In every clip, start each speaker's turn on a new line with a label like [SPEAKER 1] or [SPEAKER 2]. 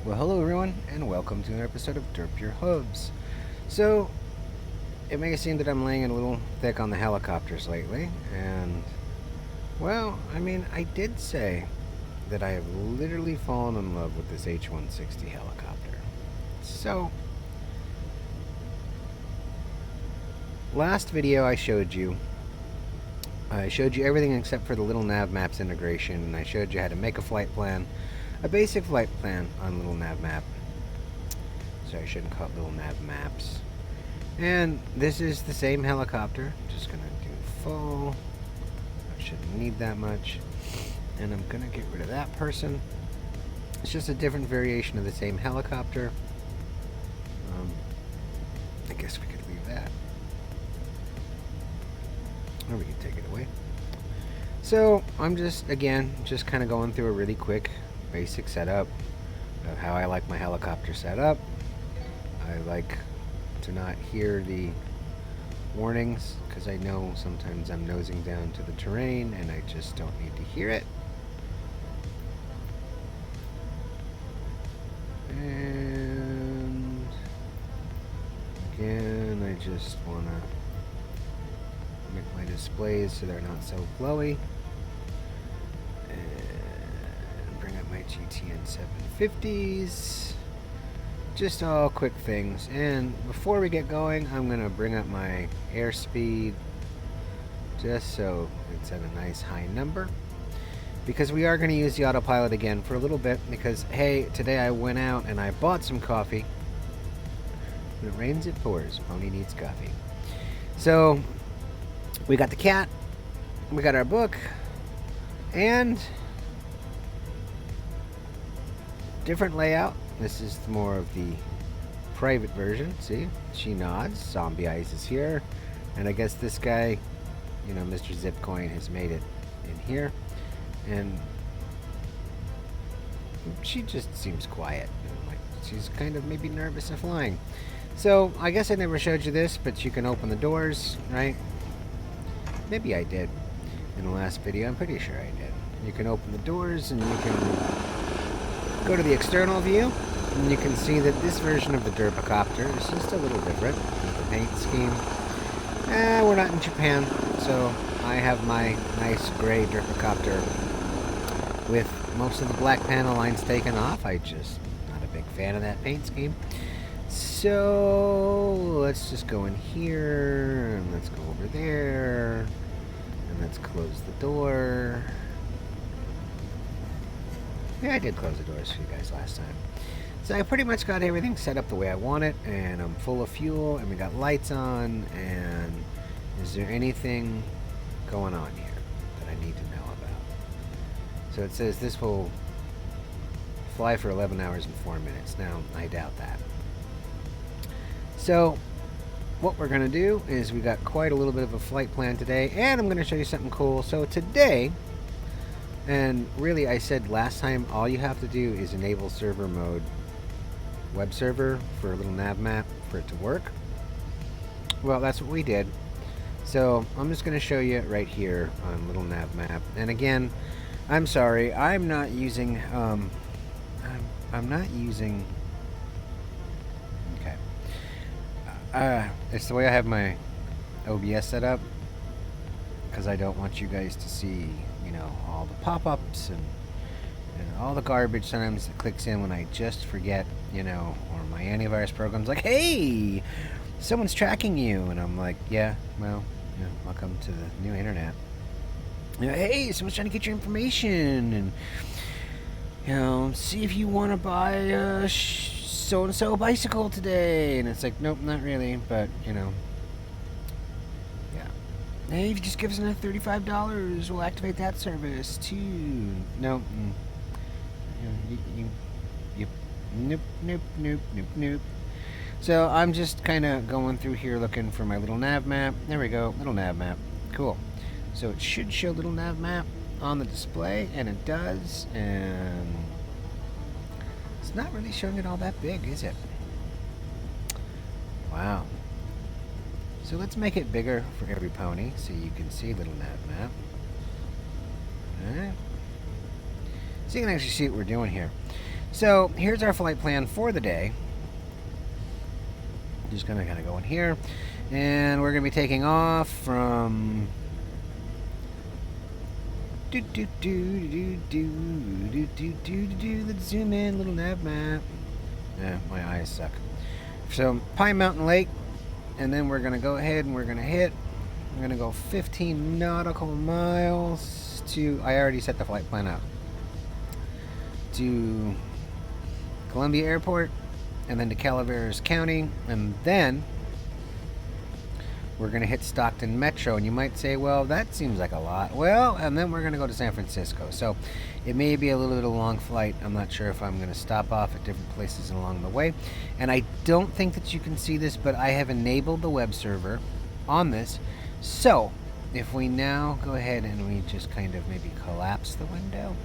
[SPEAKER 1] Well, hello everyone, and welcome to another episode of Derp Your Hooves. So, it may seem that I'm laying it a little thick on the helicopters lately, and, well, I did say that I have literally fallen in love with this H-160 helicopter. So, last video I showed you everything except for the little nav maps integration, and I showed you how to make a flight plan, a basic flight plan on little nav map. So I shouldn't call it little nav maps. And this is the same helicopter. Just gonna do full. I shouldn't need that much. And I'm gonna get rid of that person. It's just a different variation of the same helicopter. I guess we could leave that. Or we can take it away. So I'm just kind of going through a really quick basic setup of how I like my helicopter set up. I like to not hear the warnings because I know sometimes I'm nosing down to the terrain and I just don't need to hear it. And again, I just want to make my displays so they're not so glowy. And bring up my GTN 750s. Just all quick things. And before we get going, I'm going to bring up my airspeed just so it's at a nice high number. Because we are going to use the autopilot again for a little bit because, hey, today I went out and I bought some coffee. When it rains, it pours. Pony needs coffee. So, we got the cat, we got our book, and different layout. This is more of the private version. See, she nods. Zombie Eyes is here, and I guess this guy, Mr. Zipcoin, has made it in here, and she just seems quiet. Like she's kind of maybe nervous of flying. So I guess I never showed you this, but you can open the doors, right? Maybe I did in the last video. I'm pretty sure I did. You can open the doors and you can go to the external view, and you can see that this version of the Derpicopter is just a little different with the paint scheme. We're not in Japan, so I have my nice gray Derpicopter with most of the black panel lines taken off. I just not a big fan of that paint scheme. So let's just go in here and let's go over there and let's close the door. Yeah, I did close the doors for you guys last time. So I pretty much got everything set up the way I want it, and I'm full of fuel, and we got lights on. And is there anything going on here that I need to know about? So it says this will fly for 11 hours and 4 minutes. Now, I doubt that. So what we're going to do is we got quite a little bit of a flight plan today, and I'm going to show you something cool. So today, and really I said last time, all you have to do is enable server mode, web server, for a little nav map for it to work. Well, that's what we did. So I'm just going to show you right here on little nav map. And again, I'm sorry, I'm not using it's the way I have my OBS set up, because I don't want you guys to see, all the pop-ups and all the garbage sometimes that clicks in when I just forget, or my antivirus program's like, hey, someone's tracking you, and I'm like, yeah, well, welcome to the new internet. Hey, someone's trying to get your information, and see if you want to buy a so-and-so bicycle today. And it's like, nope, not really, but, yeah. Hey, if you just give us another $35, we'll activate that service, too. Nope. Nope. So, I'm just kind of going through here looking for my little nav map. There we go, little nav map. Cool. So, it should show little nav map on the display, and it does, and it's not really showing it all that big, is it? Wow. So let's make it bigger for every pony so you can see little nav map. Alright. So you can actually see what we're doing here. So here's our flight plan for the day. Just gonna kind of go in here, and we're gonna be taking off from. Let's zoom in, little nav map. Yeah, my eyes suck. So Pine Mountain Lake, and then we're gonna go ahead and we're gonna go 15 nautical miles to. I already set the flight plan up. To Columbia Airport, and then to Calaveras County, and then we're going to hit Stockton Metro. And you might say, well, that seems like a lot. Well, and then we're going to go to San Francisco. So it may be a little bit of a long flight. I'm not sure if I'm going to stop off at different places along the way. And I don't think that you can see this, but I have enabled the web server on this. So if we now go ahead and we just kind of maybe collapse the window.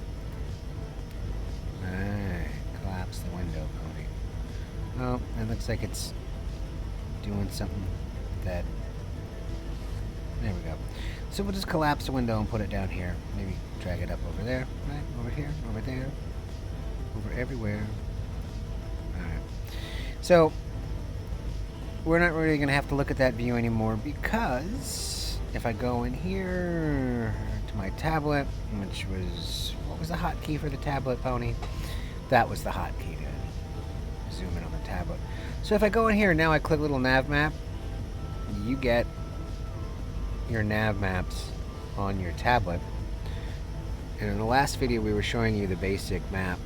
[SPEAKER 1] Alright, collapse the window, Pony. Oh, it looks like it's doing something that... There we go. So we'll just collapse the window and put it down here. Maybe drag it up over there, right? Over here, over there, over everywhere. Alright. So, we're not really going to have to look at that view anymore because if I go in here to my tablet, which was... What was the hotkey for the tablet, Pony? That was the hotkey to zoom in on the tablet. So if I go in here now, I click little nav map, you get your nav maps on your tablet. And in the last video, we were showing you the basic map.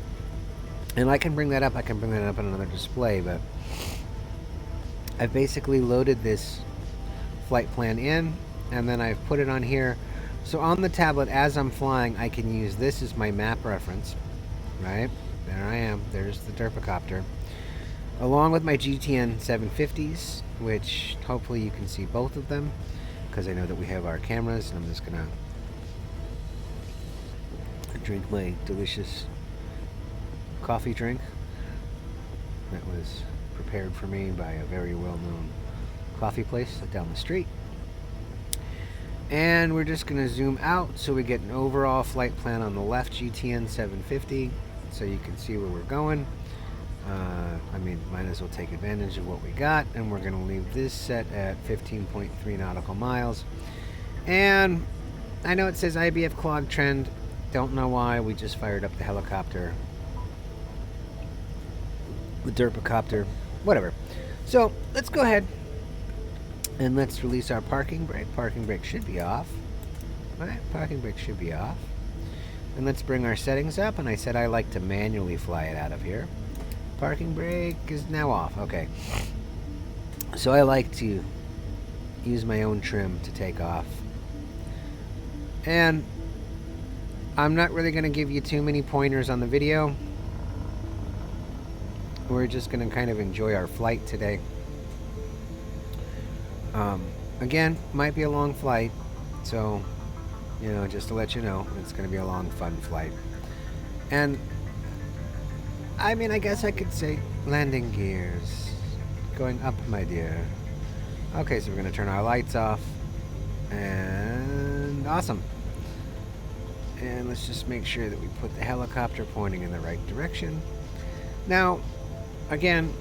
[SPEAKER 1] And I can bring that up. I can bring that up on another display, but I've basically loaded this flight plan in, and then I've put it on here. So on the tablet, as I'm flying, I can use this as my map reference, right? There I am. There's the Derpicopter. Along with my GTN 750s, which hopefully you can see both of them, because I know that we have our cameras, and I'm just going to drink my delicious coffee drink that was prepared for me by a very well-known coffee place down the street. And we're just going to zoom out so we get an overall flight plan on the left GTN 750 so you can see where we're going. I mean, might as well take advantage of what we got, and we're going to leave this set at 15.3 nautical miles. And I know it says IBF clog trend. Don't know why. We just fired up the helicopter. The Derpicopter. Whatever. So, let's go ahead. And let's release our parking brake. Parking brake should be off. Alright, parking brake should be off. And let's bring our settings up. And I said I like to manually fly it out of here. Parking brake is now off. Okay. So I like to use my own trim to take off. And I'm not really going to give you too many pointers on the video. We're just going to kind of enjoy our flight today. Again, might be a long flight, so, you know, just to let you know, it's going to be a long, fun flight. And, I mean, I guess I could say landing gears. Going up, my dear. Okay, so we're going to turn our lights off. And, awesome. And let's just make sure that we put the helicopter pointing in the right direction. Now, again,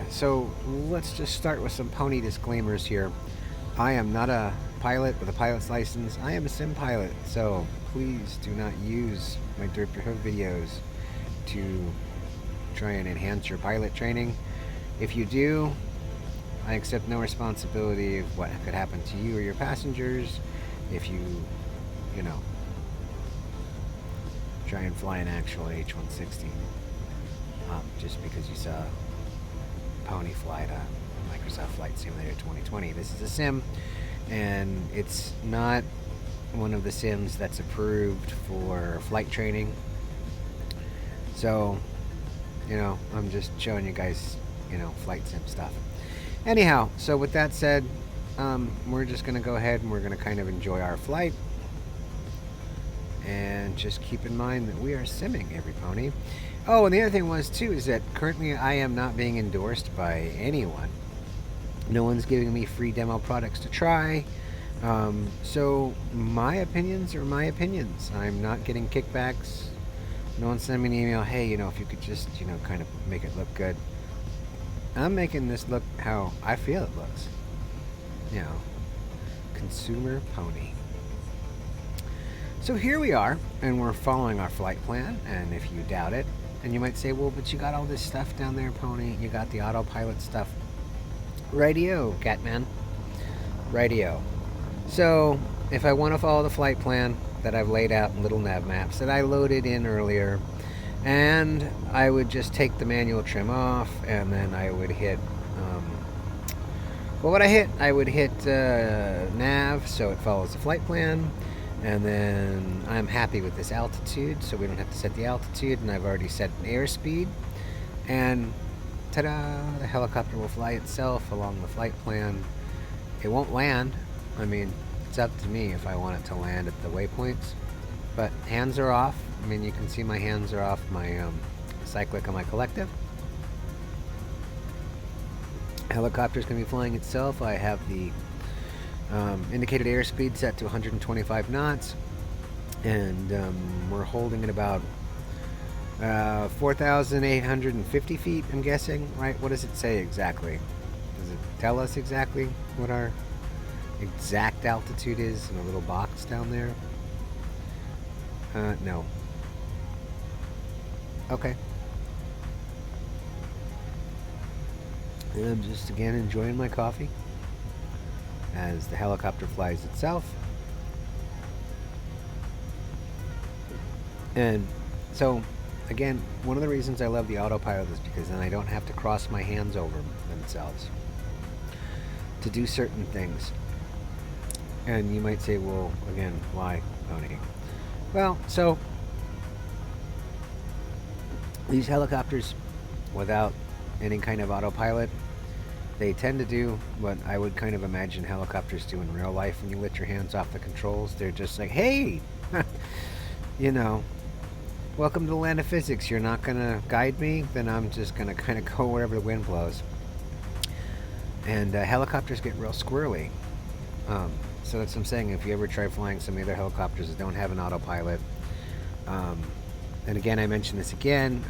[SPEAKER 1] so let's just start with some pony disclaimers here. I am not a pilot with a pilot's license. I am a sim pilot, so please do not use my Derp Your Hood videos to try and enhance your pilot training. If you do, I accept no responsibility of what could happen to you or your passengers if you know, try and fly an actual H-160 just because you saw Pony fly to Microsoft Flight Simulator 2020. This is a sim, and it's not one of the sims that's approved for flight training. So, you know, I'm just showing you guys, you know, flight sim stuff. Anyhow, so with that said, we're just going to go ahead and we're going to kind of enjoy our flight. And just keep in mind that we are simming every pony. Oh, and the other thing was, too, is that currently I am not being endorsed by anyone. No one's giving me free demo products to try. So my opinions are my opinions. I'm not getting kickbacks No one sent me an email, hey, if you could just, kind of make it look good. I'm making this look how I feel it looks. You know, consumer pony. So here we are, and we're following our flight plan, and if you doubt it, and you might say, well, but you got all this stuff down there, Pony. You got the autopilot stuff. Radio, Catman. Radio. So, if I want to follow the flight plan that I've laid out in little nav maps that I loaded in earlier, and I would just take the manual trim off, and then I would hit, what would I hit? I would hit nav, so it follows the flight plan, and then I'm happy with this altitude, so we don't have to set the altitude, and I've already set an airspeed, and ta-da, the helicopter will fly itself along the flight plan. It won't land. I mean, it's up to me if I want it to land at the waypoints, but hands are off. I mean, you can see my hands are off my cyclic on my collective. Helicopter's going to be flying itself. I have the indicated airspeed set to 125 knots, and we're holding at about 4,850 feet, I'm guessing, right? What does it say exactly? Does it tell us exactly what our exact altitude is in a little box down there? No. Okay. And I'm just, again, enjoying my coffee as the helicopter flies itself. And so, again, one of the reasons I love the autopilot is because then I don't have to cross my hands over themselves to do certain things. And you might say, well, again, why, Pony? Well, so these helicopters, without any kind of autopilot, they tend to do what I would kind of imagine helicopters do in real life when you let your hands off the controls. They're just like, hey, welcome to the land of physics. You're not going to guide me? Then I'm just going to kind of go wherever the wind blows. And helicopters get real squirrely. So that's what I'm saying. If you ever try flying some of the other helicopters that don't have an autopilot, and again, I mentioned this again,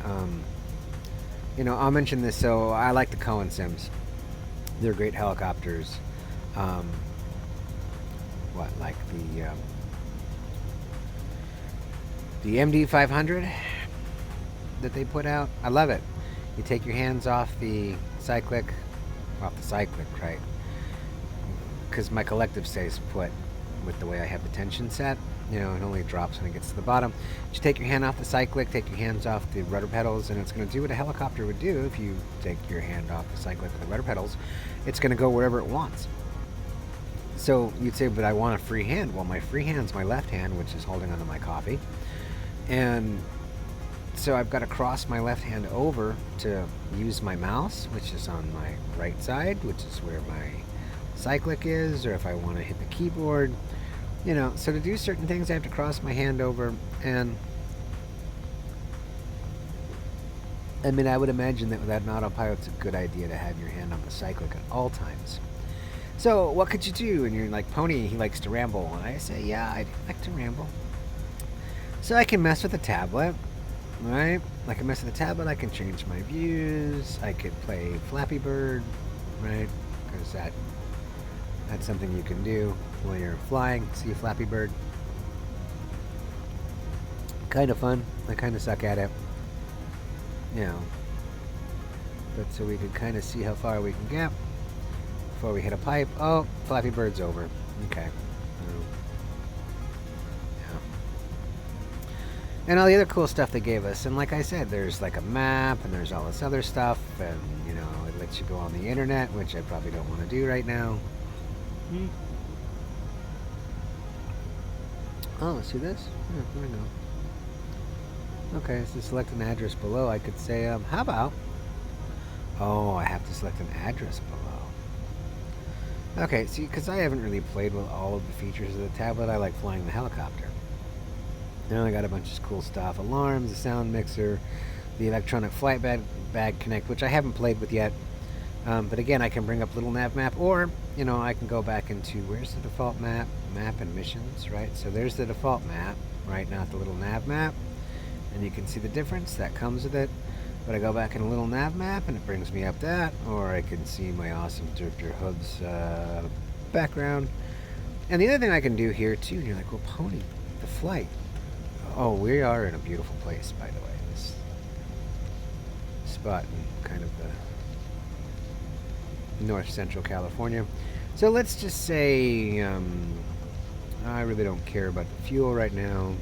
[SPEAKER 1] I'll mention this. So I like the Cohen Sims. They're great helicopters. Like the MD 500 that they put out? I love it. You take your hands off the cyclic, right? Because my collective stays put with the way I have the tension set. It only drops when it gets to the bottom. You take your hand off the cyclic, take your hands off the rudder pedals, and it's going to do what a helicopter would do if you take your hand off the cyclic and the rudder pedals. It's going to go wherever it wants. So you'd say, but I want a free hand. Well, my free hand's my left hand, which is holding onto my coffee. And so I've got to cross my left hand over to use my mouse, which is on my right side, which is where my cyclic is, or if I want to hit the keyboard. So to do certain things, I have to cross my hand over, and I mean, I would imagine that without an autopilot, it's a good idea to have your hand on the cyclic at all times. So what could you do? And you're like, Pony, he likes to ramble. And I say, yeah, I like to ramble. So I can mess with the tablet, right? I can mess with the tablet, I can change my views, I could play Flappy Bird, right? Because that's something you can do when you're flying. See a Flappy Bird. Kind of fun. I kind of suck at it. But so we can kind of see how far we can get before we hit a pipe. Oh, Flappy Bird's over. Okay. Yeah. And all the other cool stuff they gave us. And like I said, there's like a map and there's all this other stuff. And, it lets you go on the internet, which I probably don't want to do right now. Oh, see this? Yeah, there we go. Okay, so select an address below. I could say, how about? Oh, I have to select an address below. Okay, see, because I haven't really played with all of the features of the tablet. I like flying the helicopter. Now I got a bunch of cool stuff. Alarms, the sound mixer, the electronic flight bag connect, which I haven't played with yet. But again, I can bring up little nav map, or, I can go back into, where's the default map? Map and missions, right? So there's the default map, right? Not the little nav map. And you can see the difference that comes with it. But I go back in a little nav map and it brings me up that, or I can see my awesome Derp Your Hooves background. And the other thing I can do here too, and you're like, well, Pony, the flight. Oh, we are in a beautiful place, by the way. This spot in kind of the north central California. So let's just say I really don't care about the fuel right now.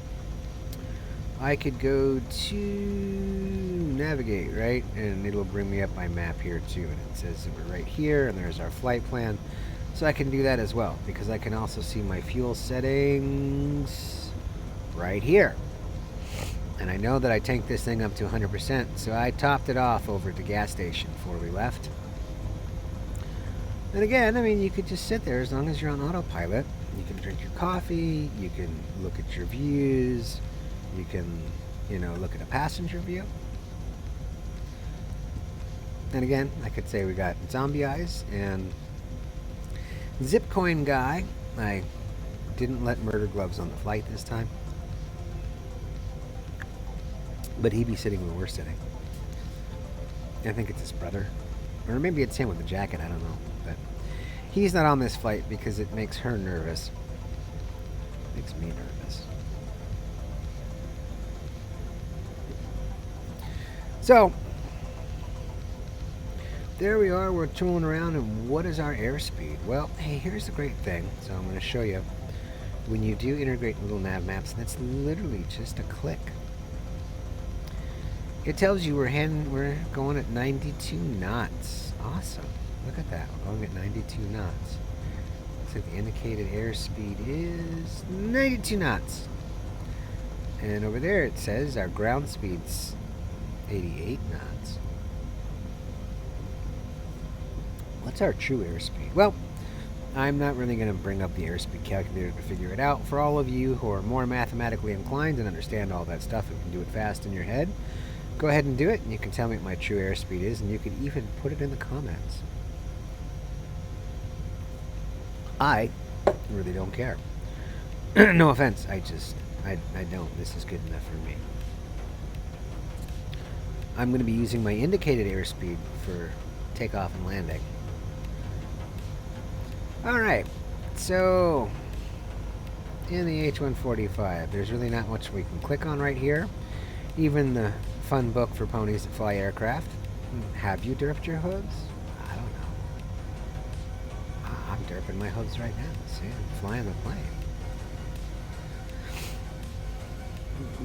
[SPEAKER 1] I could go to navigate, right? And it'll bring me up my map here too. And it says that we're right here and there's our flight plan. So I can do that as well because I can also see my fuel settings right here. And I know that I tanked this thing up to 100%. So I topped it off over at the gas station before we left. And again, I mean, you could just sit there as long as you're on autopilot. You can drink your coffee. You can look at your views. You can, look at a passenger view. And again, I could say we got zombie eyes and zip coin guy. I didn't let murder gloves on the flight this time. But he'd be sitting where we're sitting. I think it's his brother. Or maybe it's him with the jacket, I don't know. But he's not on this flight because it makes her nervous. Makes me nervous. So, there we are, we're tooling around, and what is our airspeed? Well, hey, here's the great thing. So I'm going to show you. When you do integrate little nav maps, that's literally just a click. It tells you we're going at 92 knots. Awesome. Look at that. We're going at 92 knots. Looks like the indicated airspeed is 92 knots. And over there it says our ground speed's 88 knots. What's our true airspeed? Well, I'm not really going to bring up the airspeed calculator to figure it out. For all of you who are more mathematically inclined and understand all that stuff and can do it fast in your head, go ahead and do it, and you can tell me what my true airspeed is, and you can even put it in the comments. I really don't care. No offense, I don't. This is good enough for me. I'm going to be using my indicated airspeed for takeoff and landing. Alright, so in the H-145, there's really not much we can click on right here. Even the fun book for ponies that fly aircraft. Have you derped your hooves? I don't know. I'm derping my hooves right now. See, I'm flying the plane.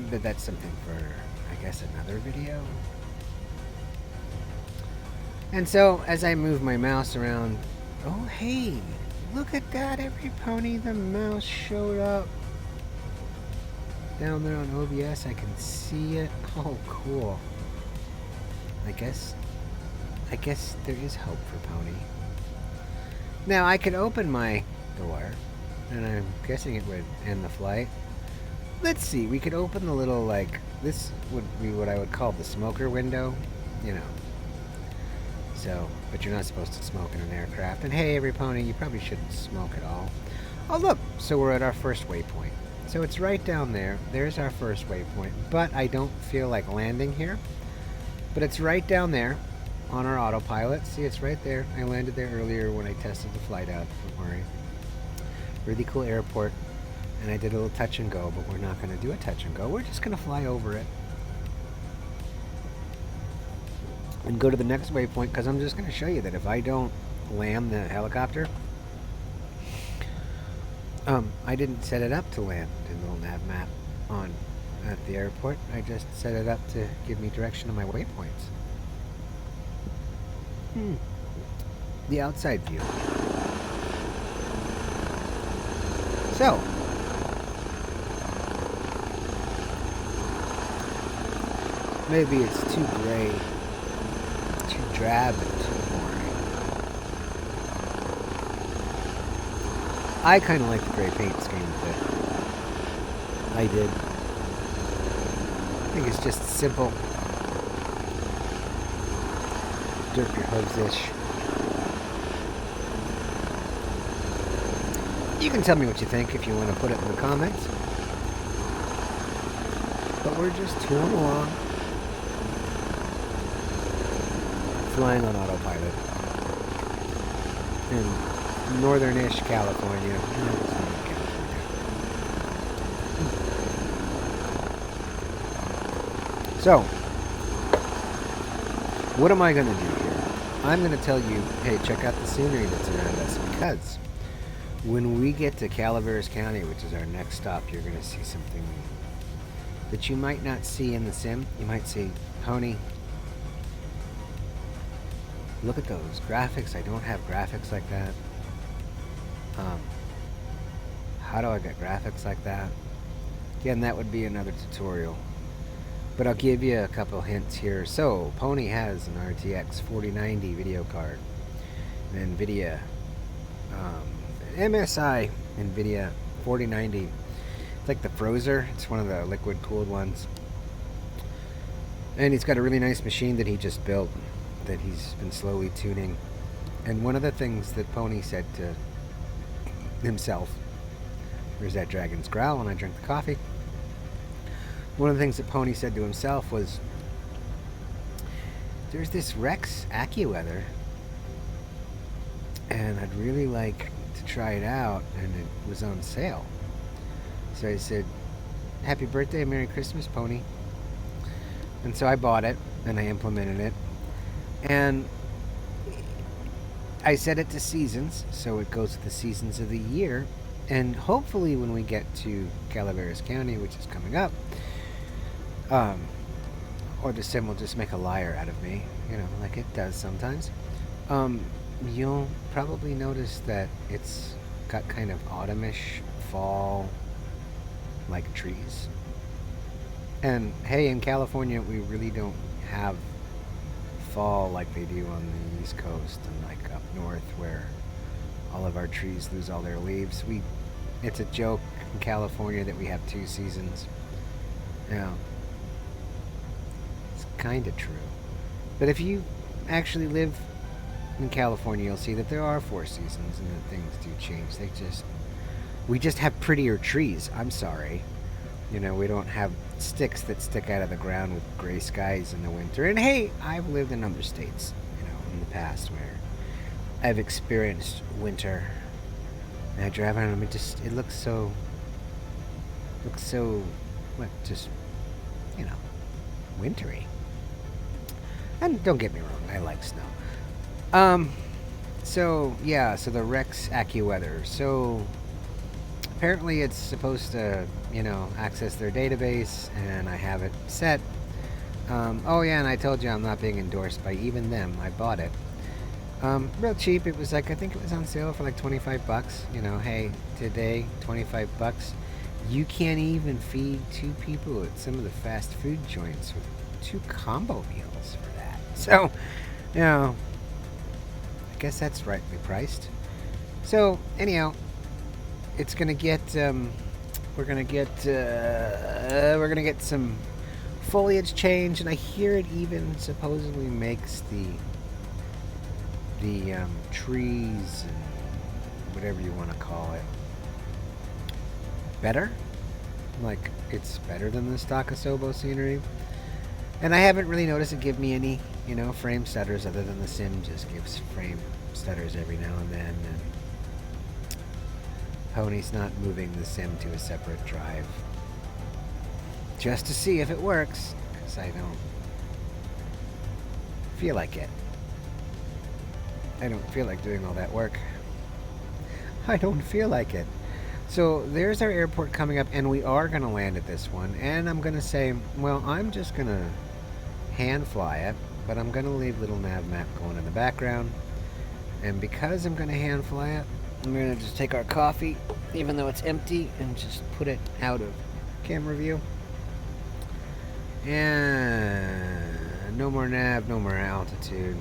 [SPEAKER 1] But that's something for, I guess, another video. And so, as I move my mouse around, oh hey, look at that, every pony, the mouse showed up. Down there on OBS, I can see it. Oh, cool. I guess there is hope for Pony. Now, I could open my door, and I'm guessing it would end the flight. Let's see, we could open the little, this would be what I would call the smoker window, So, but you're not supposed to smoke in an aircraft. And hey, every pony, you probably shouldn't smoke at all. Oh, look, so we're at our first waypoint. So it's right down there. There's our first waypoint. But I don't feel like landing here. But it's right down there on our autopilot. See, it's right there. I landed there earlier when I tested the flight out. Don't worry. Really cool airport. And I did a little touch and go, but we're not going to do a touch and go. We're just going to fly over it. And go to the next waypoint, because I'm just going to show you that if I don't land the helicopter, I didn't set it up to land in the little nav map at the airport. I just set it up to give me direction to my waypoints. The outside view. So, maybe it's too gray, too drab, and too boring. I kind of like the gray paint scheme with it. I did. I think it's just simple. Derp your hooves-ish. You can tell me what you think if you want to put it in the comments. But but we're just tooling along, flying on autopilot in northern-ish California. No, it's not California. So, what am I going to do here? I'm going to tell you, hey, check out the scenery that's around us, because when we get to Calaveras County, which is our next stop, you're going to see something that you might not see in the sim. You might see, Pony, look at those graphics. I don't have graphics like that. How do I get graphics like that? Again, that would be another tutorial. But I'll give you a couple hints here. So, Pony has an RTX 4090 video card. An NVIDIA, MSI NVIDIA 4090. It's like the Frozer. It's one of the liquid-cooled ones. And he's got a really nice machine that he just built that he's been slowly tuning. And one of the things that Pony said to himself, there's that dragon's growl when I drink the coffee. One of the things that Pony said to himself was, there's this Rex AccuWeather, and I'd really like to try it out, and it was on sale. So I said, happy birthday, Merry Christmas, Pony. And so I bought it, and I implemented it. And I set it to seasons, so it goes with the seasons of the year. And hopefully when we get to Calaveras County, which is coming up, or the sim will just make a liar out of me, you know, like it does sometimes, you'll probably notice that it's got kind of autumnish, fall, like trees. And hey, in California, we really don't have fall like they do on the East Coast and like up north where all of our trees lose all their leaves. It's a joke in California that we have 2 seasons. Yeah. It's kind of true. But if you actually live in California, you'll see that there are 4 seasons and that things do change. We just have prettier trees. I'm sorry. You know, we don't have sticks that stick out of the ground with gray skies in the winter. And hey, I've lived in other states, you know, in the past where I've experienced winter. And I drive around and it looks so, just, you know, wintry. And don't get me wrong, I like snow. So the Rex AccuWeather. So apparently it's supposed to, you know, access their database, and I have it set. Oh yeah, and I told you I'm not being endorsed by even them. I bought it. Real cheap. It was like, I think it was on sale for like 25 bucks. You know, hey, today, 25 bucks. You can't even feed 2 people at some of the fast food joints with 2 combo meals for that. So, you know, I guess that's rightly priced. So, anyhow, it's gonna get, we're gonna get some foliage change, and I hear it even supposedly makes the trees and whatever you want to call it better. Like, it's better than the stock Asobo scenery. And I haven't really noticed it give me any, you know, frame stutters, other than the sim just gives frame stutters every now and then. And Pony's not moving the sim to a separate drive just to see if it works, because I don't feel like it. I don't feel like doing all that work. I don't feel like it. So there's our airport coming up, and we are going to land at this one. And I'm going to say, well, I'm just going to hand fly it, but I'm going to leave little nav map going in the background. And because I'm going to hand fly it, I'm going to just take our coffee, even though it's empty, and just put it out of camera view. And no more nav, no more altitude.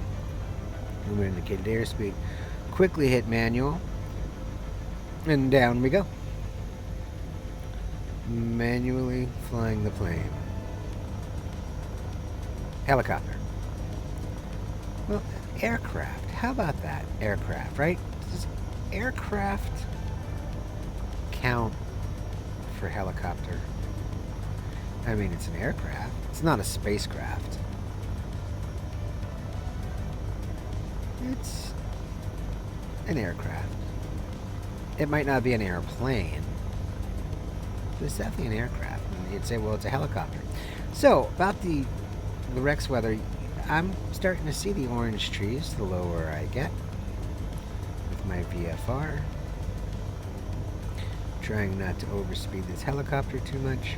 [SPEAKER 1] No more indicated airspeed. Quickly hit manual. And down we go. Manually flying the plane. Helicopter. Well, aircraft. How about that? Aircraft, right? Does aircraft count for helicopter? I mean, it's an aircraft. It's not a spacecraft. It's an aircraft. It might not be an airplane, but it's definitely an aircraft. And you'd say, well, it's a helicopter. So, about the Rex weather, I'm starting to see the orange trees the lower I get with my VFR. Trying not to overspeed this helicopter too much.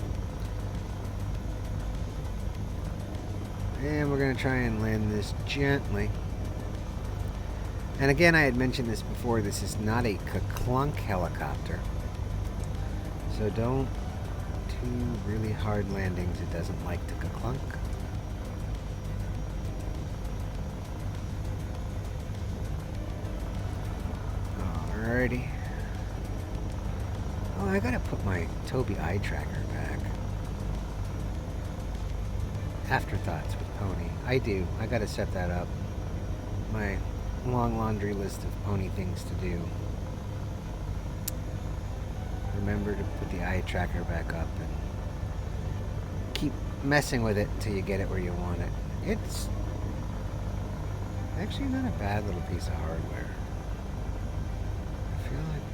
[SPEAKER 1] And we're going to try and land this gently. And again, I had mentioned this before, this is not a ka-clunk helicopter. So don't do really hard landings. It doesn't like to ka-clunk. Alrighty. Oh, I gotta put my Tobii eye tracker back. Afterthoughts with Pony. I do. I gotta set that up. My long laundry list of Pony things to do. Remember to put the eye tracker back up and keep messing with it until you get it where you want it. It's actually not a bad little piece of hardware. I feel like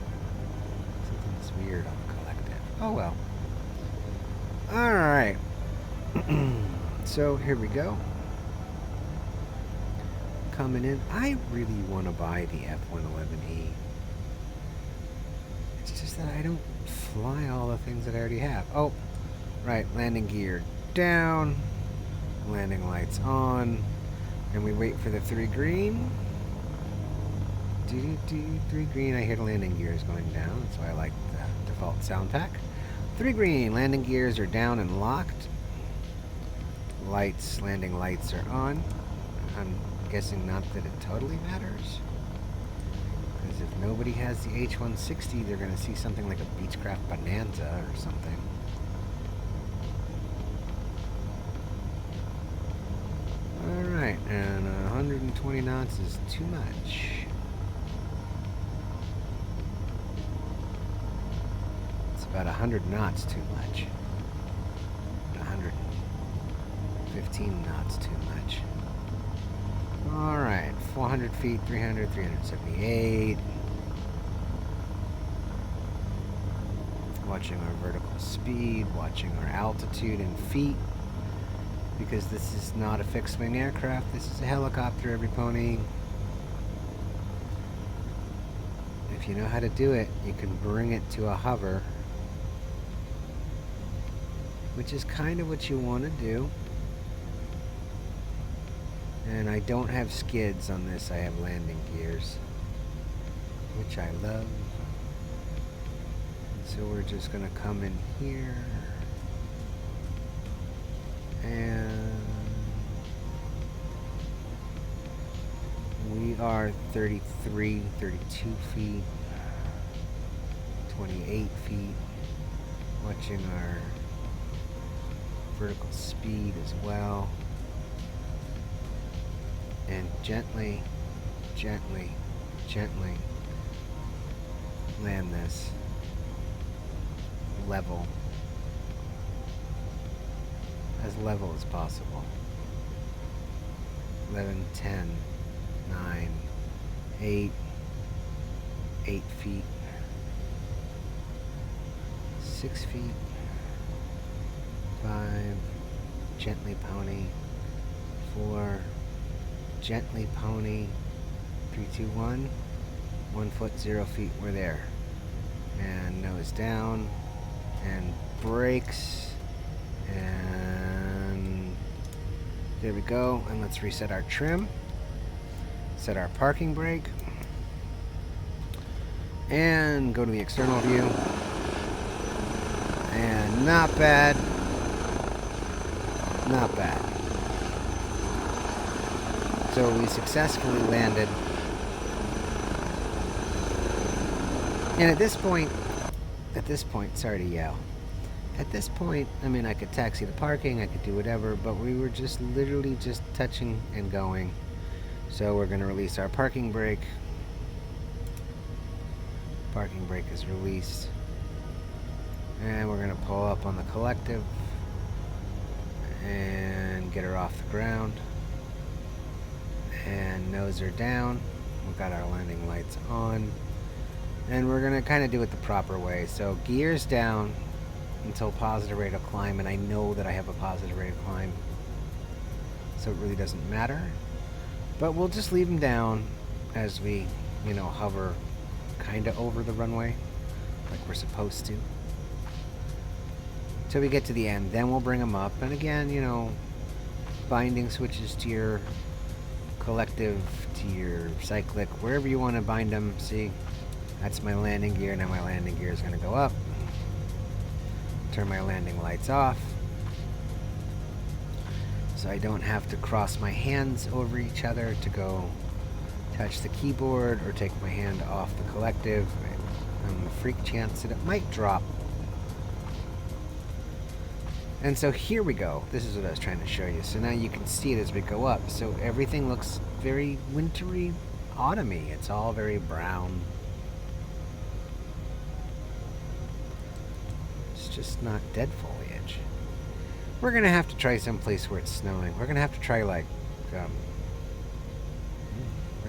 [SPEAKER 1] something's weird on the Collective. Oh well. Alright. So here we go. Coming in. I really want to buy the F-111E. It's just that I don't fly all the things that I already have. Oh, right. Landing gear down. Landing lights on. And we wait for the 3 green. 3 green. I hear the landing gears going down. That's why I like the default sound pack. 3 green. Landing gears are down and locked. Lights. Landing lights are on. I'm guessing not that it totally matters. Because if nobody has the H-160, they're going to see something like a Beechcraft Bonanza or something. Alright, and 120 knots is too much. It's about 100 knots too much. 115 knots too much. Alright, 400 feet, 300, 378. Watching our vertical speed, watching our altitude in feet. Because this is not a fixed-wing aircraft, this is a helicopter, every pony. If you know how to do it, you can bring it to a hover. Which is kind of what you want to do. And I don't have skids on this, I have landing gears. Which I love. And so we're just going to come in here. And we are 33, 32 feet, 28 feet. Watching our vertical speed as well. And gently, gently, gently land this level as possible. 11, 10, 9, 8, 8 feet, 6 feet, 5, gently pony, 4, gently pony, 3, 2, 1, 1 foot, 0 feet, we're there. And nose down, and brakes, and there we go. And let's reset our trim, set our parking brake, and go to the external view. And not bad, not bad. So we successfully landed. And at this point, sorry to yell. At this point, I mean, I could taxi the parking, I could do whatever, but we were just literally just touching and going. So we're going to release our parking brake. Parking brake is released. And we're going to pull up on the collective. get her off the ground. And nose her down. We've got our landing lights on. And we're going to kind of do it the proper way. So gears down until positive rate of climb. And I know that I have a positive rate of climb, so it really doesn't matter. But we'll just leave them down as we, hover kind of over the runway like we're supposed to. Till we get to the end. Then we'll bring them up. And again, binding switches to your collective, to your cyclic, wherever you want to bind them. See, that's my landing gear. Now my landing gear is going to go up. Turn my landing lights off, so I don't have to cross my hands over each other to go touch the keyboard or take my hand off the collective. And the freak chance that it might drop. And so here we go. This is what I was trying to show you. So now you can see it as we go up. So everything looks very wintry, autumny. It's all very brown. It's just not dead foliage. We're going to have to try someplace where it's snowing. We're going to have to try where's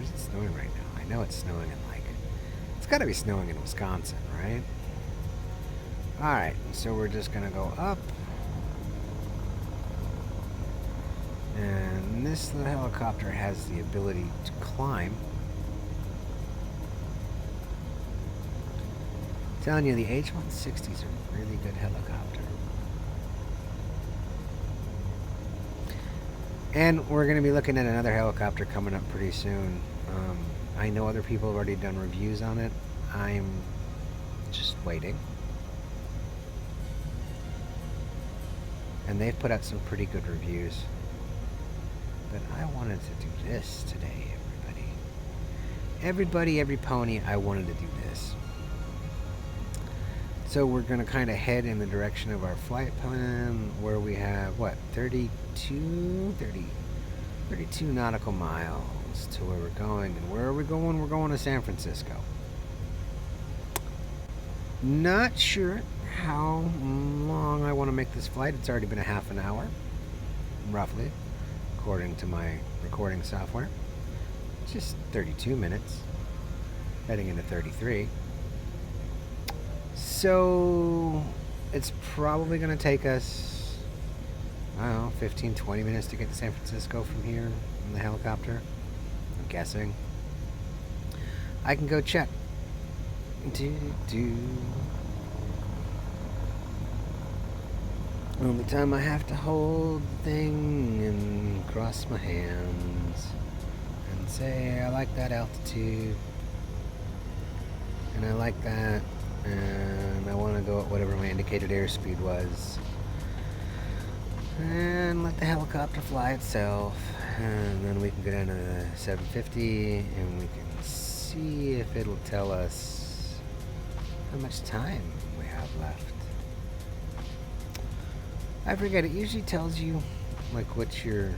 [SPEAKER 1] it snowing right now? I know it's snowing in it's got to be snowing in Wisconsin, right? Alright, so we're just going to go up. And this little helicopter has the ability to climb. I'm telling you, the H-160s are a really good helicopter. And we're going to be looking at another helicopter coming up pretty soon. I know other people have already done reviews on it. I'm just waiting. And they've put out some pretty good reviews. But I wanted to do this today, everybody. Everybody, every pony, I wanted to do this. So we're going to kind of head in the direction of our flight plan, where we have, 32 nautical miles to where we're going. And where are we going? We're going to San Francisco. Not sure how long I want to make this flight. It's already been a half an hour, roughly, according to my recording software. Just 32 minutes, heading into 33. So it's probably going to take us, 15, 20 minutes to get to San Francisco from here in the helicopter. I'm guessing. I can go check. Only time I have to hold the thing and cross my hands and say, I like that altitude, and I like that, and I want to go at whatever my indicated airspeed was, and let the helicopter fly itself, and then we can go down to the 750 and we can see if it'll tell us how much time we have left. I forget, it usually tells you what your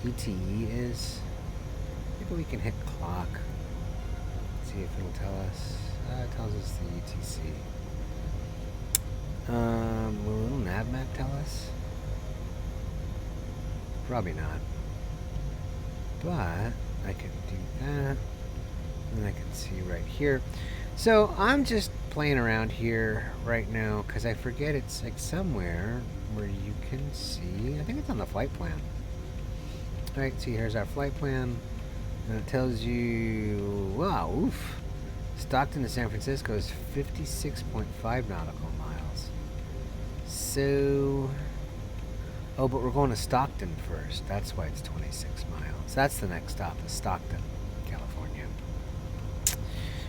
[SPEAKER 1] ETE is. Maybe we can hit clock, see if it'll tell us. It tells us the UTC. Will a little nav map tell us? Probably not. But I can do that, and I can see right here. So I'm just playing around here right now because I forget it's somewhere where you can see. I think it's on the flight plan. All right, see, here's our flight plan, and it tells you, wow, oof, Stockton to San Francisco is 56.5 nautical miles. So, oh, but we're going to Stockton first. That's why it's 26 miles. That's the next stop, is Stockton, California.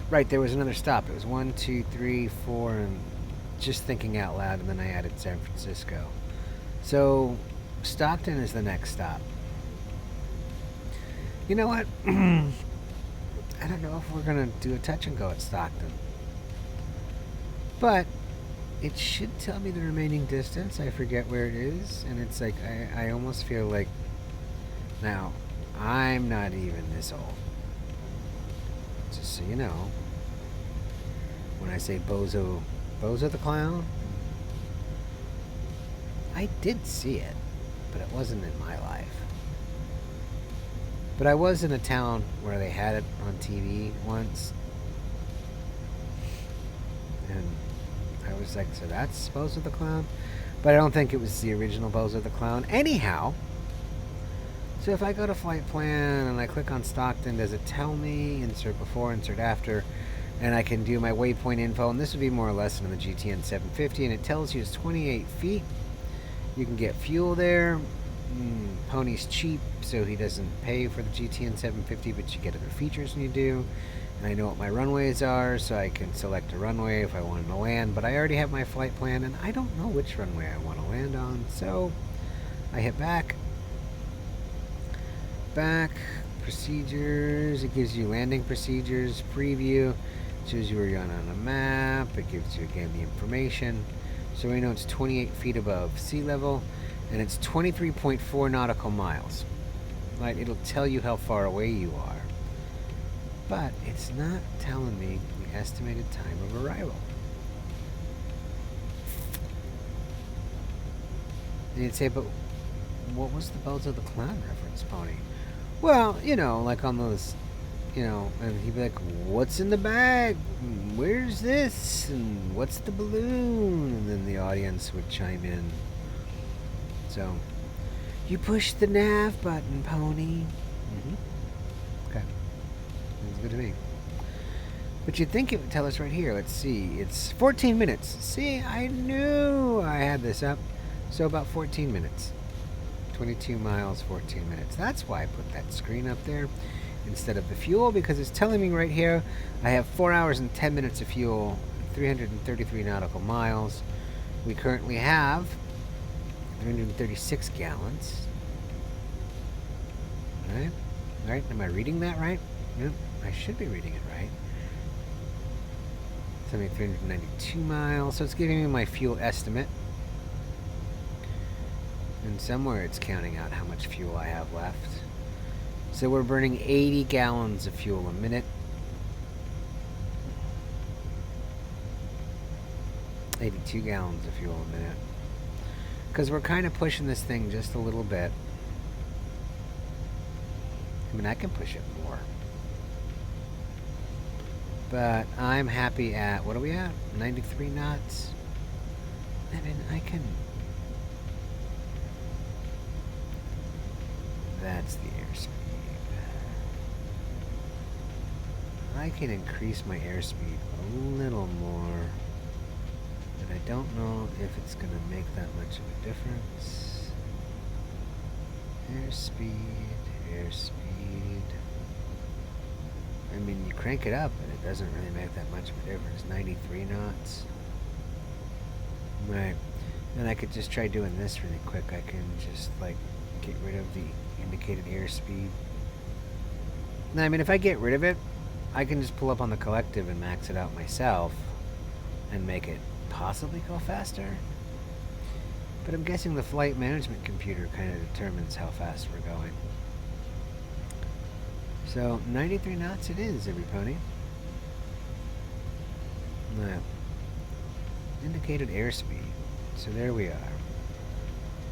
[SPEAKER 1] Right, there was another stop. It was 1, 2, 3, 4, and just thinking out loud, and then I added San Francisco. So, Stockton is the next stop. You know what? I don't know if we're going to do a touch and go at Stockton. But it should tell me the remaining distance. I forget where it is. And it's like, I almost feel like, now, I'm not even this old. Just so you know. When I say Bozo the Clown, I did see it. but it wasn't in my life. But I was in a town where they had it on TV once. And I was like, so that's Bozo the Clown? But I don't think it was the original Bozo the Clown. Anyhow, so if I go to flight plan and I click on Stockton, does it tell me insert before, insert after? And I can do my waypoint info, and this would be more or less in the GTN 750, and it tells you it's 28 feet. You can get fuel there. Pony's cheap, so he doesn't pay for the GTN 750, but you get other features when you do. And I know what my runways are, so I can select a runway if I wanted to land, but I already have my flight plan, and I don't know which runway I want to land on, so I hit back. Back, procedures, it gives you landing procedures, preview, shows you where you're on a map, it gives you again the information. So we know it's 28 feet above sea level, and it's 23.4 nautical miles. Right, it'll tell you how far away you are, but it's not telling me the estimated time of arrival. And you'd say, but what was the Bozo the Clown reference, Pony? Well, you know, like on those, you know, and he'd be like, what's in the bag? Where's this? And what's the balloon? And then the audience would chime in. So, you push the nav button, Pony. Okay. Sounds good to me. But you'd think it would tell us right here. Let's see. It's 14 minutes. See, I knew I had this up. So about 14 minutes. 22 miles, 14 minutes. That's why I put that screen up there instead of the fuel, because it's telling me right here I have 4 hours and 10 minutes of fuel, 333 nautical miles. We currently have 336 gallons. Right? Right? Am I reading that right? Yep, I should be reading it right. It's only 392 miles, so it's giving me my fuel estimate. And somewhere it's counting out how much fuel I have left. So we're burning 80 gallons of fuel a minute. 82 gallons of fuel a minute. Because we're kind of pushing this thing just a little bit. I mean, I can push it more. But I'm happy at, what are we at? 93 knots? I mean, I can... That's the airspeed. I can increase my airspeed a little more, but I don't know if it's going to make that much of a difference. Airspeed, airspeed. I mean, you crank it up and it doesn't really make that much of a difference. 93 knots. Right. And I could just try doing this really quick. I can just, like, get rid of the indicated airspeed. Now, I mean, if I get rid of it, I can just pull up on the collective and max it out myself and make it possibly go faster. But I'm guessing the flight management computer kind of determines how fast we're going. So 93 knots it is, every pony. Now, indicated airspeed. So there we are.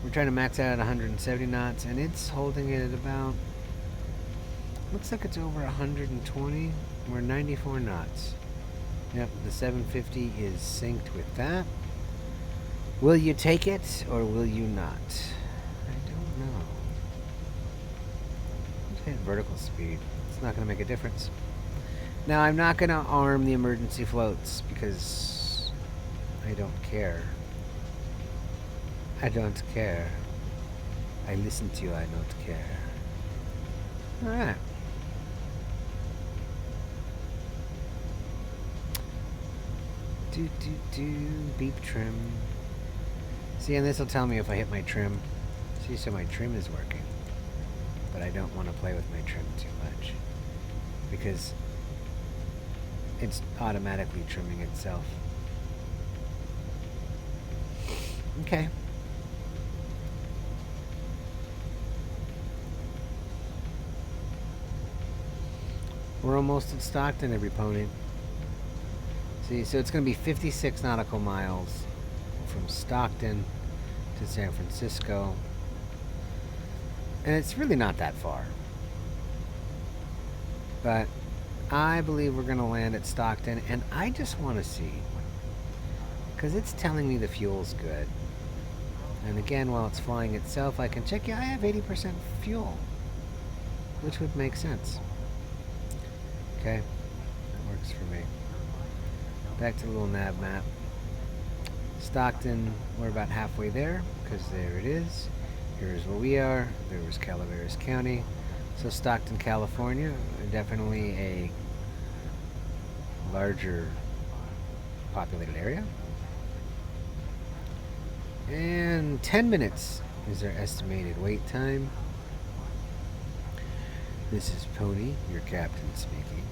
[SPEAKER 1] We're trying to max out at 170 knots, and it's holding it at about, looks like it's over 120. We're 94 knots. Yep, the 750 is synced with that. Will you take it, or will you not? I don't know. Let's hit vertical speed. It's not going to make a difference. Now, I'm not going to arm the emergency floats, because I don't care. I don't care. I listen to you, I don't care. Alright. Beep trim. See, and this will tell me if I hit my trim. See, so my trim is working. But I don't want to play with my trim too much, because it's automatically trimming itself. Okay. We're almost at Stockton, every pony. See, so it's going to be 56 nautical miles from Stockton to San Francisco. And it's really not that far. But I believe we're going to land at Stockton, and I just want to see. Because it's telling me the fuel's good. And again, while it's flying itself, I can check, yeah, I have 80% fuel. Which would make sense. Okay, that works for me. Back to the little nav map. Stockton, we're about halfway there, because there it is. Here's where we are. There was Calaveras County. So Stockton, California, definitely a larger populated area. And 10 minutes is our estimated wait time. This is Pony, your captain speaking.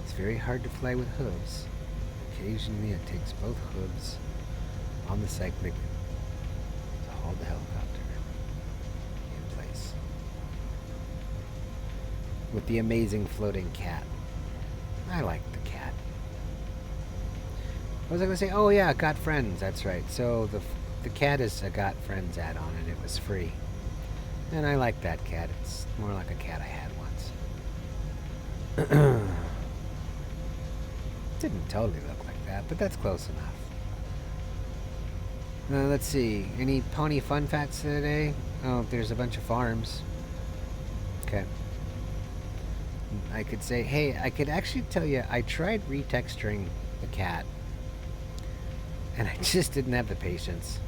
[SPEAKER 1] It's very hard to fly with hooves. Occasionally it takes both hooves on the cyclic to hold the helicopter in place. With the amazing floating cat. I like the cat. What was I going to say? Oh yeah, Got Friends, that's right. So the cat is a Got Friends add-on and it was free. And I like that cat. It's more like a cat I had once. Didn't totally look like that, but that's close enough. Let's see. Any pony fun facts today? Oh, there's a bunch of farms. Okay. I could say, hey, I could actually tell you, I tried retexturing the cat. And I just didn't have the patience.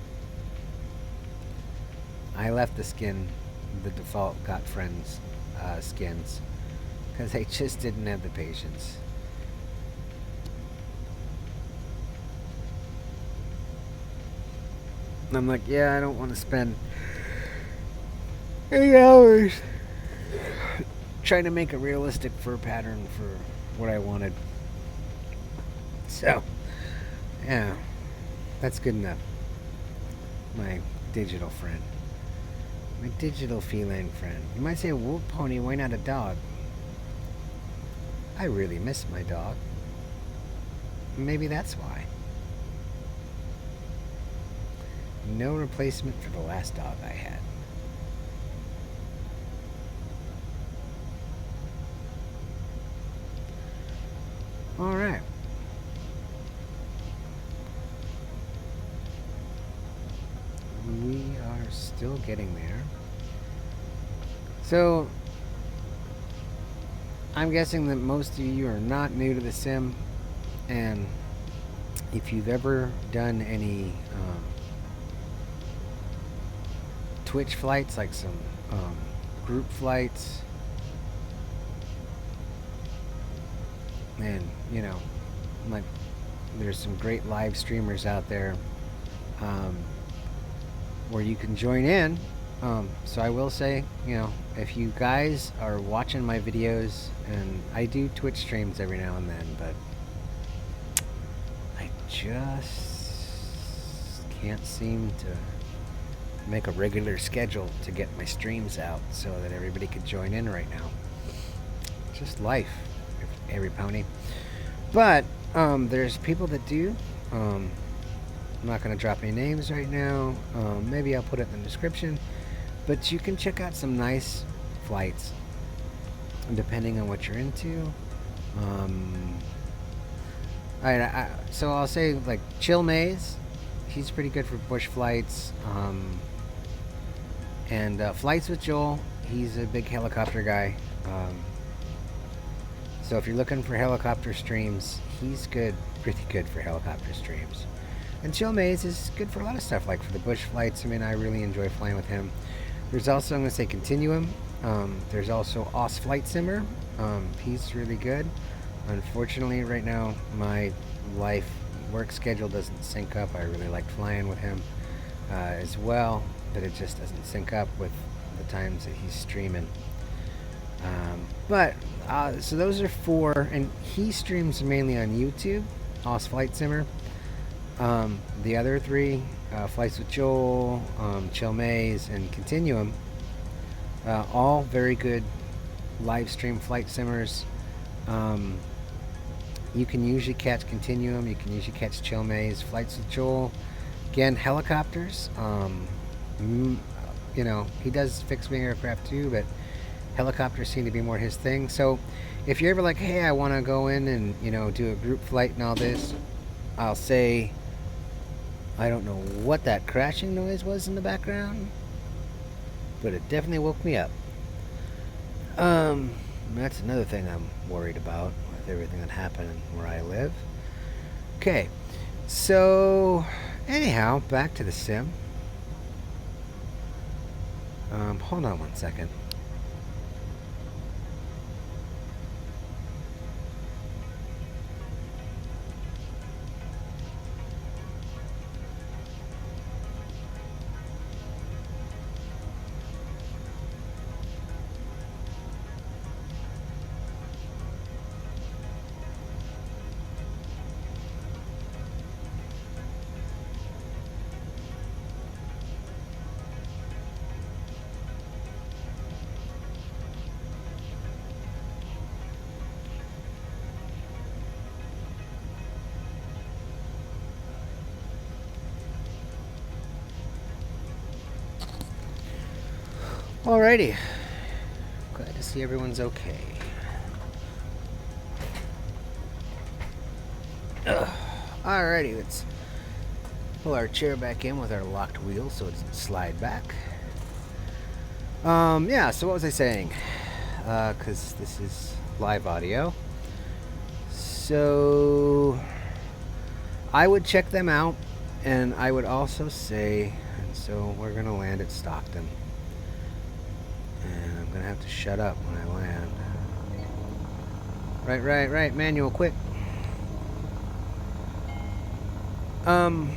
[SPEAKER 1] I left the skin, the default Got Friends skins, because I just didn't have the patience. And I'm like, yeah, I don't want to spend 8 hours trying to make a realistic fur pattern for what I wanted. So, yeah, that's good enough. My digital friend. My digital feline friend. You might say, well, Pony, why not a dog? I really miss my dog. Maybe that's why. No replacement for the last dog I had. Alright. We are still getting there. So, I'm guessing that most of you are not new to the sim, and if you've ever done any Twitch flights, like some group flights, and you know, like there's some great live streamers out there where you can join in. So I will say, you know, if you guys are watching my videos, and I do Twitch streams every now and then, but I just can't seem to make a regular schedule to get my streams out so that everybody could join in right now. Just life, every pony. But there's people that do. I'm not going to drop any names right now. Maybe I'll put it in the description. But you can check out some nice flights, depending on what you're into. So I'll say, like, Chill Maze. He's pretty good for bush flights. And Flights with Joel. He's a big helicopter guy. So if you're looking for helicopter streams, he's good, pretty good for helicopter streams. And Chill Maze is good for a lot of stuff, like for the bush flights. I mean, I really enjoy flying with him. There's also, I'm going to say, Continuum. There's also Oz Flight Simmer. He's really good. Unfortunately, right now, my work schedule doesn't sync up. I really like flying with him as well, but it just doesn't sync up with the times that he's streaming. So those are 4, and he streams mainly on YouTube, Oz Flight Simmer. The other 3, Flights with Joel, Chill Maze, and Continuum, all very good live stream flight simmers. You can usually catch Continuum, you can usually catch Chill Maze. Flights with Joel, again, helicopters. you know, he does fixed wing aircraft too, but helicopters seem to be more his thing. So if you're ever like, hey, I want to go in and, you know, do a group flight and all this, I'll say, I don't know what that crashing noise was in the background, but it definitely woke me up. That's another thing I'm worried about with everything that happened where I live. Okay, so anyhow, back to the sim. Hold on one second. Alrighty. Glad to see everyone's okay. Alrighty, let's pull our chair back in with our locked wheel so it doesn't slide back. Yeah, so what was I saying? Because this is live audio. So I would check them out, and I would also say, and so we're going to land at Stockton. And I'm going to have to shut up when I land. Right, manual, quick. I'm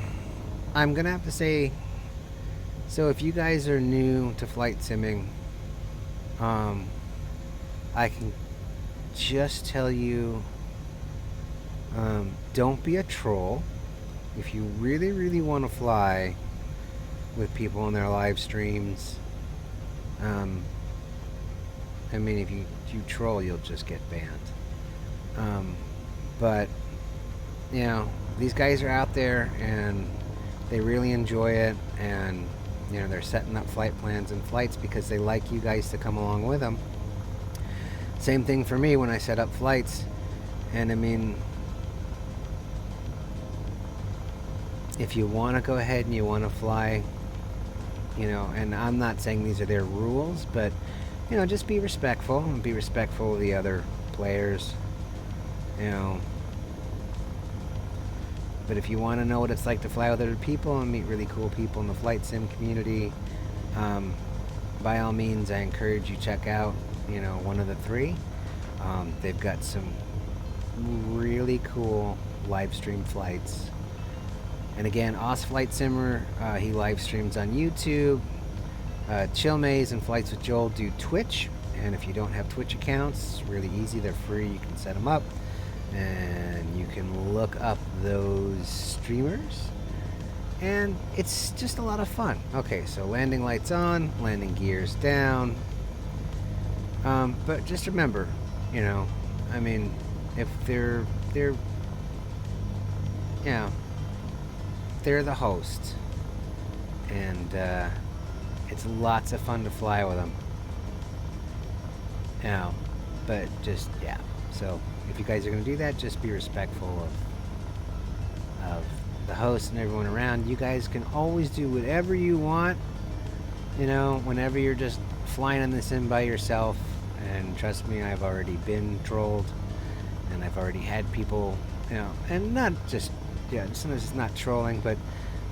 [SPEAKER 1] going to have to say, so if you guys are new to flight simming, I can just tell you, don't be a troll. If you really, really want to fly with people on their live streams, I mean, if you troll, you'll just get banned. But, you know, these guys are out there and they really enjoy it, and, you know, they're setting up flight plans and flights because they like you guys to come along with them. Same thing for me when I set up flights. And I mean, if you want to go ahead and you want to fly, you know, and I'm not saying these are their rules, but, you know, just be respectful and be respectful of the other players, you know. But if you want to know what it's like to fly with other people and meet really cool people in the flight sim community, by all means, I encourage you check out, you know, one of the three. They've got some really cool live stream flights. And again, Oz Flight Simmer, he live streams on YouTube. Chill Maze and Flights with Joel do Twitch. And if you don't have Twitch accounts, it's really easy. They're free. You can set them up. And you can look up those streamers. And it's just a lot of fun. Okay, so landing lights on, landing gears down. But just remember, you know, I mean, if they're you know, they're the host, and it's lots of fun to fly with them. You know, but just, yeah. So if you guys are going to do that, just be respectful of the host and everyone around. You guys can always do whatever you want, you know, whenever you're just flying on the sim by yourself. And trust me, I've already been trolled, and I've already had people, you know, and not just, yeah, sometimes it's not trolling, but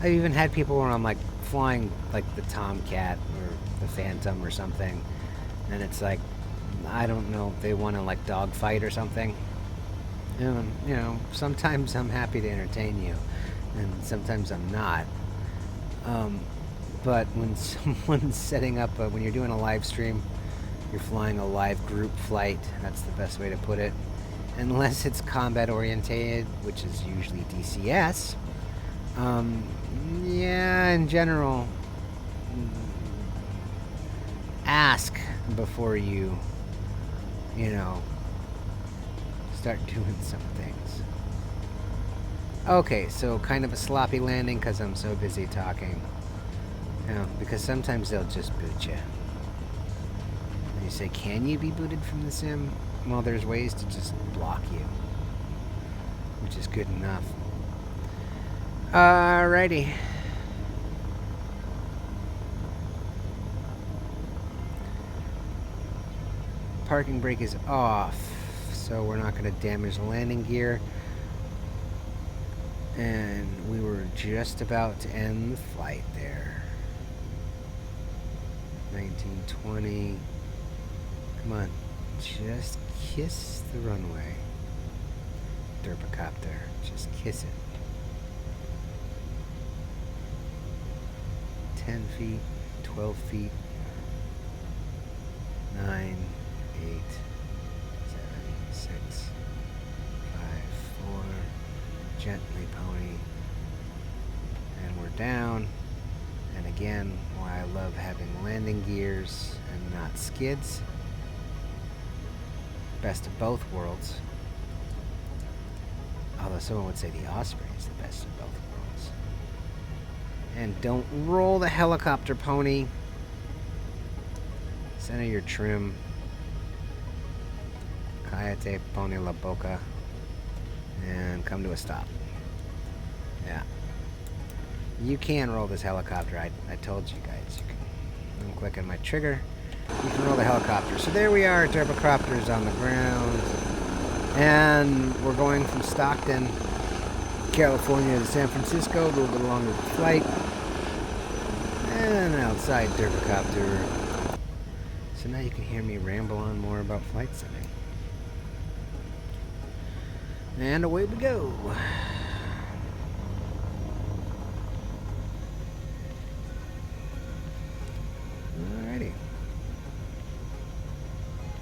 [SPEAKER 1] I've even had people where I'm like flying like the Tomcat or the Phantom or something, and it's like, I don't know, if they want to like dogfight or something. And, you know, sometimes I'm happy to entertain you, and sometimes I'm not. But when someone's setting up, when you're doing a live stream, you're flying a live group flight, that's the best way to put it. Unless it's combat orientated, which is usually DCS. Yeah, in general, ask before you know, start doing some things. Okay, so kind of a sloppy landing because I'm so busy talking. You know, because sometimes they'll just boot you. And you say, can you be booted from the sim? Well, there's ways to just block you, which is good enough. Alrighty. Parking brake is off, so we're not going to damage the landing gear. And we were just about to end the flight there. 1920. Come on, just kiss the runway. Derpicopter, just kiss it. 10 feet, 12 feet, 9, 8, 7, 6, 5, 4. Gently, pony. And we're down. And again, why I love having landing gears and not skids. Best of both worlds. Although someone would say the Osprey is the best of both worlds. And don't roll the helicopter, pony. Center your trim. Cayete, pony la boca. And come to a stop. Yeah. You can roll this helicopter. I told you guys. I'm clicking my trigger. You can roll the helicopter. So there we are. Turbocopters on the ground. And we're going from Stockton, California to San Francisco. A little bit longer flight. And outside Turbocopter. So now you can hear me ramble on more about flight simming. And away we go. Alrighty.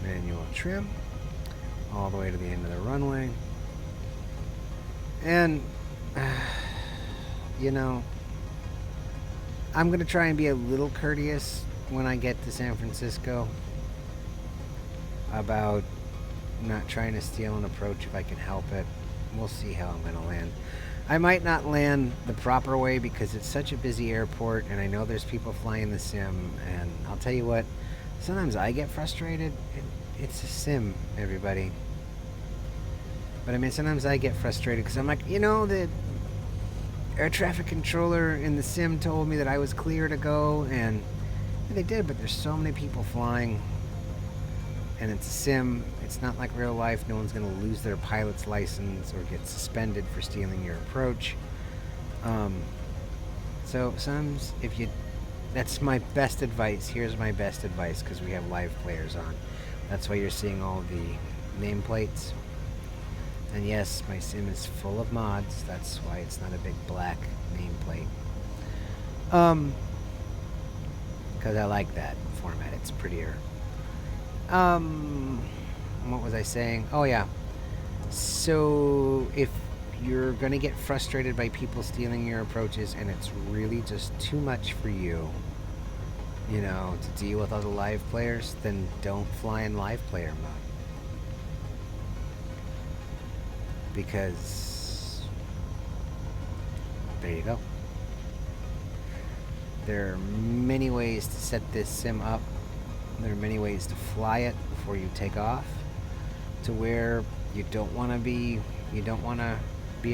[SPEAKER 1] Manual trim. All the way to the end of the runway. And, you know, I'm going to try and be a little courteous when I get to San Francisco about not trying to steal an approach if I can help it. We'll see how I'm going to land. I might not land the proper way because it's such a busy airport and I know there's people flying the sim, and I'll tell you what, sometimes I get frustrated. It's a sim, everybody. But I mean, sometimes I get frustrated because I'm like, you know, the air traffic controller in the sim told me that I was clear to go, and they did, but there's so many people flying. And it's a sim. It's not like real life. No one's going to lose their pilot's license or get suspended for stealing your approach. So sometimes if you... That's my best advice. Here's my best advice, because we have live players on. That's why you're seeing all the nameplates. And yes, my sim is full of mods. That's why it's not a big black nameplate. Because I like that format. It's prettier. What was I saying? Oh, yeah. So, if you're going to get frustrated by people stealing your approaches and it's really just too much for you, you know, to deal with other live players, then don't fly in live player mode. Because there you go. There are many ways to set this sim up. There are many ways to fly it before you take off, to where you don't want to be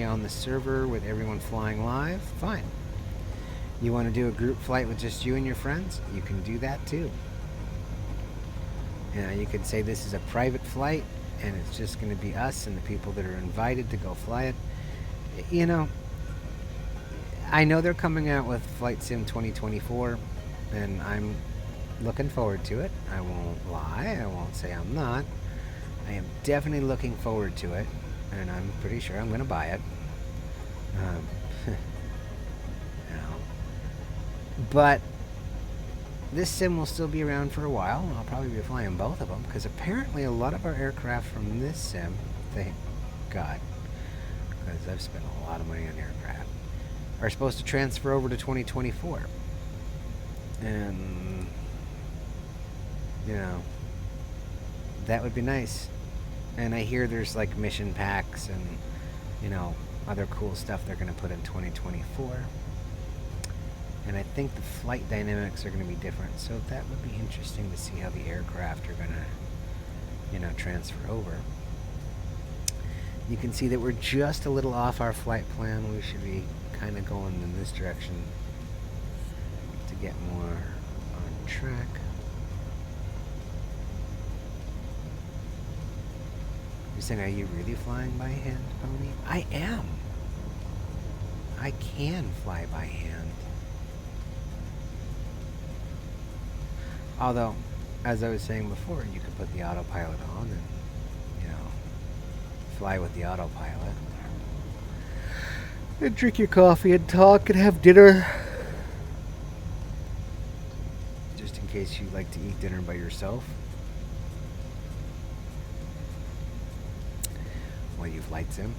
[SPEAKER 1] on the server with everyone flying live. Fine. You want to do a group flight with just you and your friends? You can do that too. You could say this is a private flight and it's just going to be us and the people that are invited to go fly it. You know, I know they're coming out with Flight Sim 2024, and I'm looking forward to it. I won't lie. I won't say I'm not. I am definitely looking forward to it, and I'm pretty sure I'm going to buy it. But this sim will still be around for a while. I'll probably be flying both of them, because apparently a lot of our aircraft from this sim, thank God, because I've spent a lot of money on aircraft, are supposed to transfer over to 2024. And, you know, that would be nice. And I hear there's like mission packs and, you know, other cool stuff they're going to put in 2024. And I think the flight dynamics are going to be different. So that would be interesting to see how the aircraft are going to, transfer over. You can see that we're just a little off our flight plan. We should be kind of going in this direction to get more on track. You're saying, are you really flying by hand, Pony? I am. I can fly by hand. Although, as I was saying before, you could put the autopilot on and, fly with the autopilot. And drink your coffee and talk and have dinner. Just in case you like to eat dinner by yourself. While you flight sim.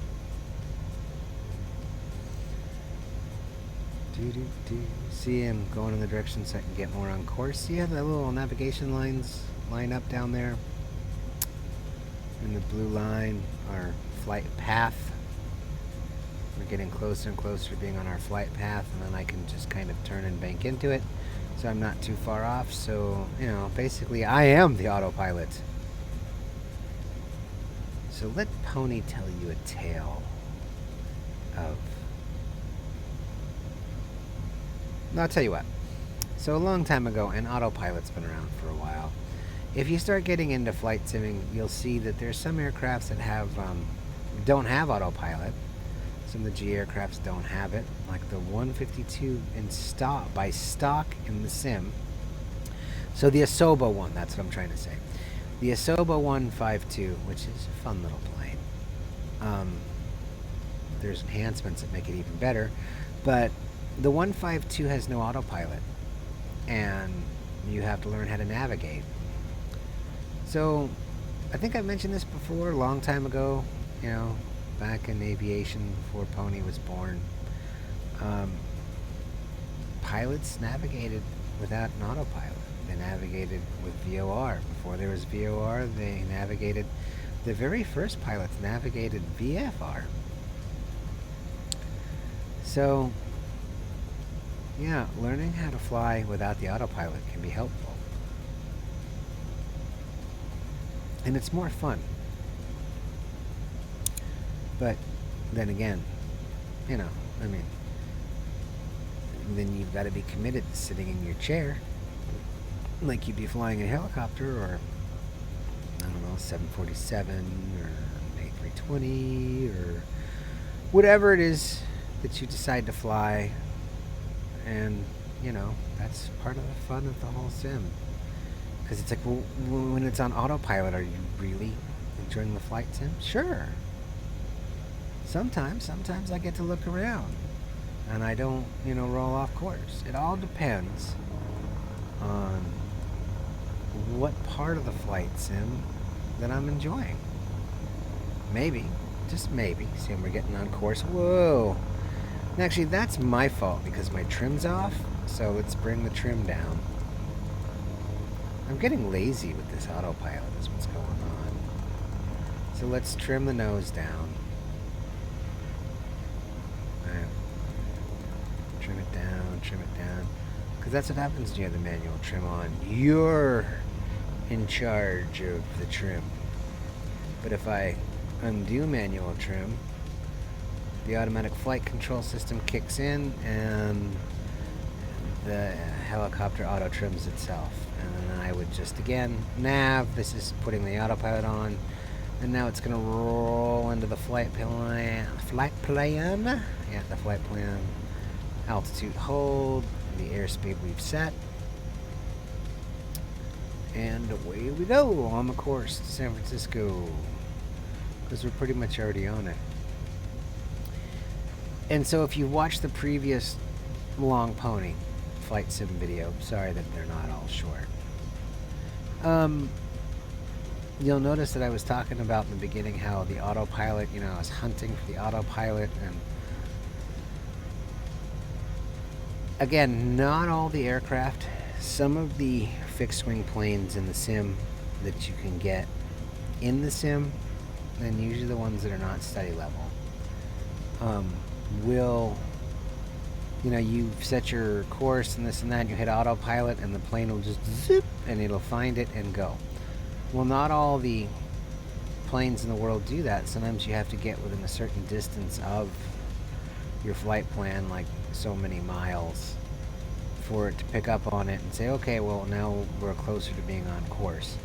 [SPEAKER 1] See, I'm going in the direction so I can get more on course. See how the little navigation lines line up down there? And the blue line, our flight path. We're getting closer and closer to being on our flight path, and then I can just kind of turn and bank into it, so I'm not too far off. So, basically I am the autopilot. So let Pony tell you a tale of... No, I'll tell you what. So a long time ago, and autopilot's been around for a while, if you start getting into flight simming, you'll see that there's some aircrafts that have don't have autopilot. Some of the G aircrafts don't have it, like the 152 by stock in the sim. So the Asoba one, that's what I'm trying to say. The Asoba 152, which is a fun little plane. There's enhancements that make it even better, but the 152 has no autopilot, and you have to learn how to navigate. So, I think I mentioned this before, a long time ago, back in aviation before Pony was born. Pilots navigated without an autopilot. They navigated with VOR. Before there was VOR, they navigated... The very first pilots navigated VFR. So, yeah, learning how to fly without the autopilot can be helpful. And it's more fun. But then again, then you've got to be committed to sitting in your chair like you'd be flying a helicopter or, 747 or A320 or whatever it is that you decide to fly. And, that's part of the fun of the whole sim. Because it's like, well, when it's on autopilot, are you really enjoying the flight sim? Sure. Sometimes I get to look around and I don't, roll off course. It all depends on what part of the flight sim that I'm enjoying. Maybe, just maybe. See, we're getting on course. Whoa. And actually, that's my fault because my trim's off. So let's bring the trim down. I'm getting lazy with this autopilot is what's going on. So let's trim the nose down. Alright. Trim it down. Because that's what happens when you have the manual trim on. You're in charge of the trim. But if I undo manual trim, the automatic flight control system kicks in and the helicopter auto trims itself. And then I would just, again, nav. This is putting the autopilot on. And now it's going to roll into the flight plan. Yeah, the flight plan. Altitude hold. The airspeed we've set. And away we go on the course to San Francisco. Because we're pretty much already on it. And so if you watch the previous Long Pony flight sim video, sorry that they're not all short. You'll notice that I was talking about in the beginning how the autopilot, I was hunting for the autopilot, and again, not all the aircraft. Some of the fixed wing planes in the sim that you can get in the sim, and usually the ones that are not study level, will you've set your course and this and that, and you hit autopilot, and the plane will just zip, and it'll find it and go. Well, not all the planes in the world do that. Sometimes you have to get within a certain distance of your flight plan, like so many miles, for it to pick up on it and say, okay, well, now we're closer to being on course.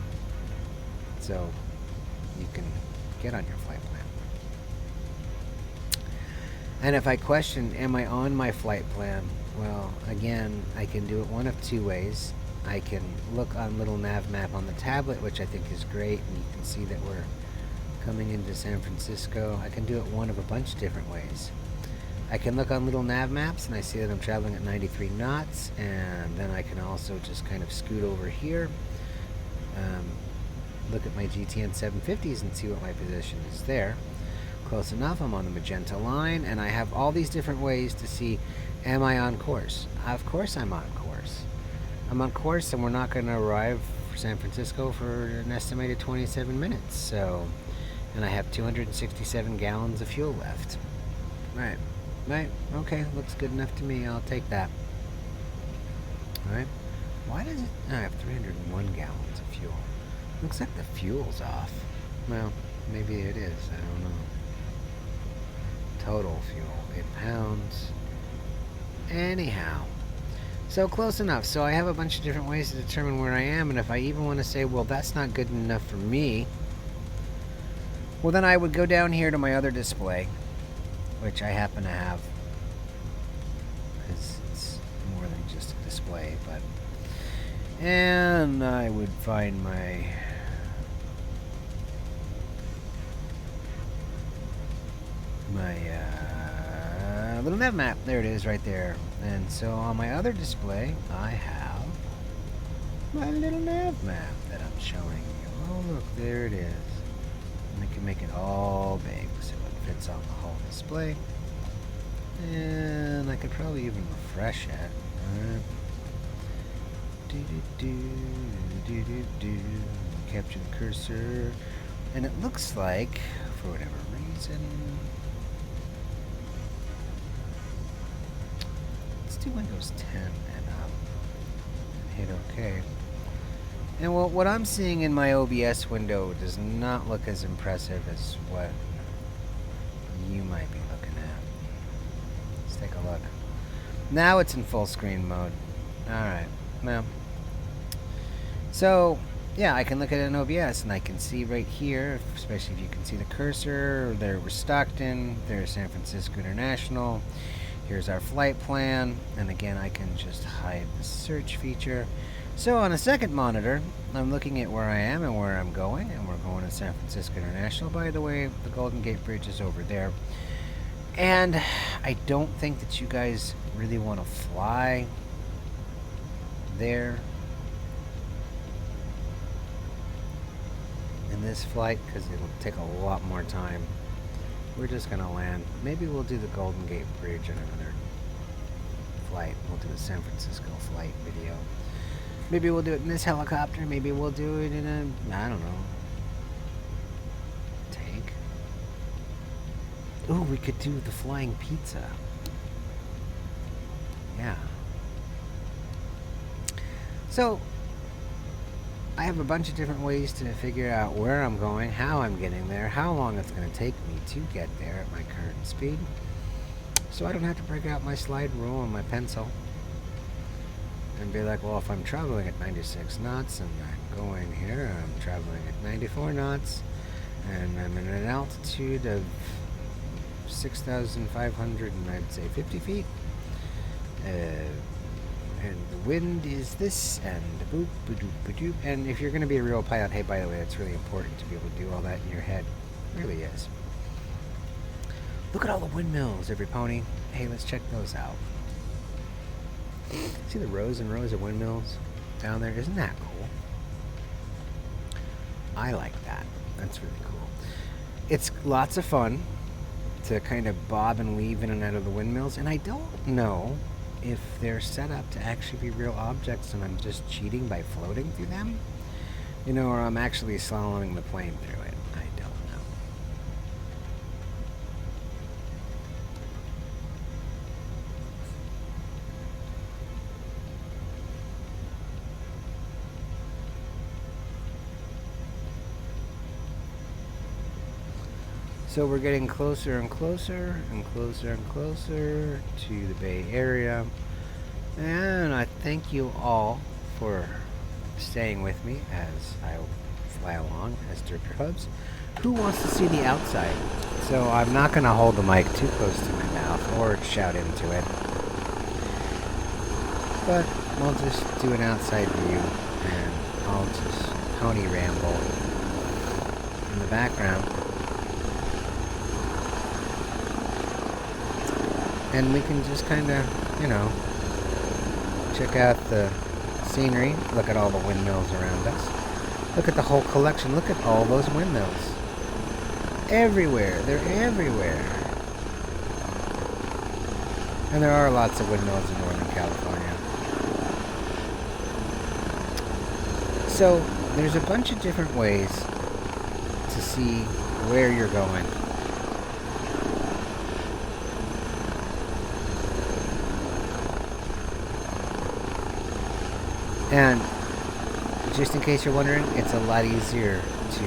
[SPEAKER 1] So you can get on your flight plan. And if I question, am I on my flight plan? Well, again, I can do it one of two ways. I can look on little nav map on the tablet, which I think is great, and you can see that we're coming into San Francisco. I can do it one of a bunch of different ways. I can look on little nav maps, and I see that I'm traveling at 93 knots, and then I can also just kind of scoot over here, look at my GTN 750s and see what my position is there. Close enough, I'm on the magenta line, and I have all these different ways to see, am I on course? Of course I'm on course. I'm on course, and we're not going to arrive for San Francisco for an estimated 27 minutes, so, and I have 267 gallons of fuel left. Right, okay, looks good enough to me, I'll take that. Alright, why does it, I have 301 gallons of fuel. Looks like the fuel's off. Well, maybe it is, I don't know. Total fuel, 8 pounds. Anyhow, so close enough. So I have a bunch of different ways to determine where I am, and if I even want to say, well, that's not good enough for me, well, then I would go down here to my other display, which I happen to have, because it's more than just a display, but, and I would find my little nav map. There it is, right there. And so on my other display, I have my little nav map that I'm showing you. Oh, look, there it is. And I can make it all big so it fits on the whole display. And I could probably even refresh it. Alright. Capture the cursor. And it looks like, for whatever reason, Windows 10 and up, and hit OK. And what I'm seeing in my OBS window does not look as impressive as what you might be looking at. Let's take a look. Now it's in full screen mode. Alright, well, so yeah, I can look at it in OBS, and I can see right here, especially if you can see the cursor, there we're Stockton, there's San Francisco International. Here's our flight plan, and again, I can just hide the search feature. So on a second monitor, I'm looking at where I am and where I'm going, and we're going to San Francisco International. By the way, the Golden Gate Bridge is over there. And I don't think that you guys really want to fly there in this flight, because it'll take a lot more time. We're just going to land. Maybe we'll do the Golden Gate Bridge on another flight. We'll do a San Francisco flight video. Maybe we'll do it in this helicopter. Maybe we'll do it in a, I don't know, tank. Ooh, we could do the flying pizza. Yeah. So, I have a bunch of different ways to figure out where I'm going, how I'm getting there, how long it's going to take me to get there at my current speed. So I don't have to break out my slide rule and my pencil and be like, well, if I'm traveling at 96 knots and I'm going here, I'm traveling at 94 knots and I'm in an altitude of 6,500 and I'd say 50 feet. And the wind is this, and boop, ba-doop, ba-doop. And if you're going to be a real pilot, hey, by the way, it's really important to be able to do all that in your head. It really is. Look at all the windmills, every pony. Hey, let's check those out. See the rows and rows of windmills down there? Isn't that cool? I like that. That's really cool. It's lots of fun to kind of bob and weave in and out of the windmills, and I don't know if they're set up to actually be real objects and I'm just cheating by floating through them, you know, or I'm actually slaloming the plane through it. I don't know. So we're getting closer and closer and closer and closer to the Bay Area. And I thank you all for staying with me as I fly along as Derp your Hooves. Who wants to see the outside? So I'm not going to hold the mic too close to my mouth or shout into it. But we'll just do an outside view and I'll just pony ramble in the background. And we can just kind of, you know, check out the scenery, look at all the windmills around us. Look at the whole collection. Look at all those windmills. Everywhere. They're everywhere. And there are lots of windmills in Northern California. So, there's a bunch of different ways to see where you're going. And just in case you're wondering, it's a lot easier to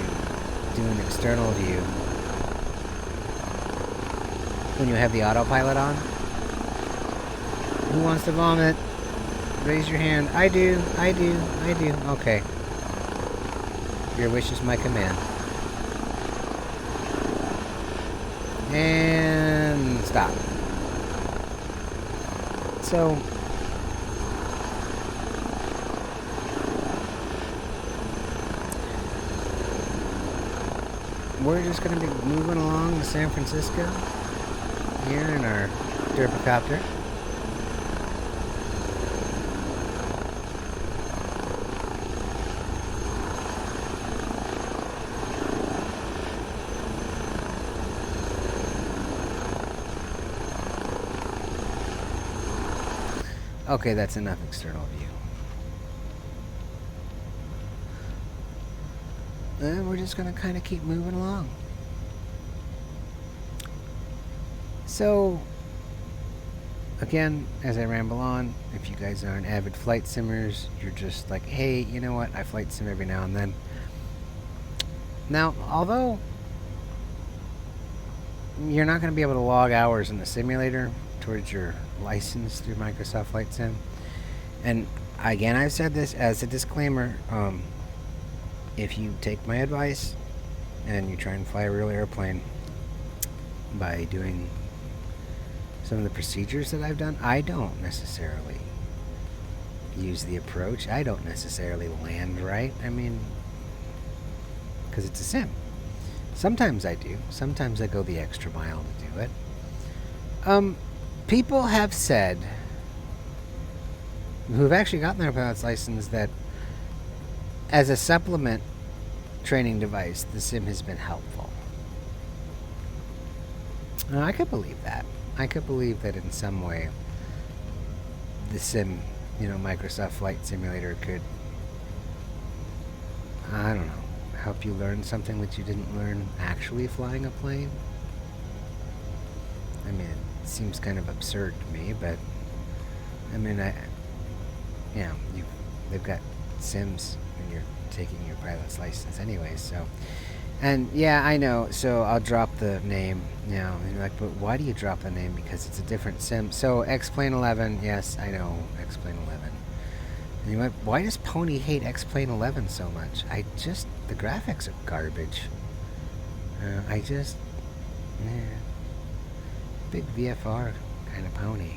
[SPEAKER 1] do an external view when you have the autopilot on. Who wants to vomit? Raise your hand. I do. Okay. Your wish is my command. And stop. So, we're just going to be moving along to San Francisco here in our Derpicopter. Okay, that's enough external view. And we're just going to kind of keep moving along. So, again, as I ramble on, if you guys aren't avid flight simmers, you're just like, hey, you know what? I flight sim every now and then. Now, although you're not going to be able to log hours in the simulator towards your license through Microsoft Flight Sim, and again, I've said this as a disclaimer, if you take my advice and you try and fly a real airplane by doing some of the procedures that I've done, I don't necessarily use the approach. I don't necessarily land right. I mean, because it's a sim. Sometimes I do. Sometimes I go the extra mile to do it. People have said, who have actually gotten their pilot's license, that as a supplement training device, the sim has been helpful. Now, I could believe that. I could believe that in some way the sim, Microsoft Flight Simulator could, I don't know, help you learn something that you didn't learn actually flying a plane. I mean, it seems kind of absurd to me, but I mean, they've got sims when you're taking your pilot's license anyway, so. And yeah, I know, so I'll drop the name now. And you're like, but why do you drop the name? Because it's a different sim. So X-Plane 11, yes, I know, X-Plane 11. And you're like, why does Pony hate X-Plane 11 so much? The graphics are garbage. Big VFR kind of Pony.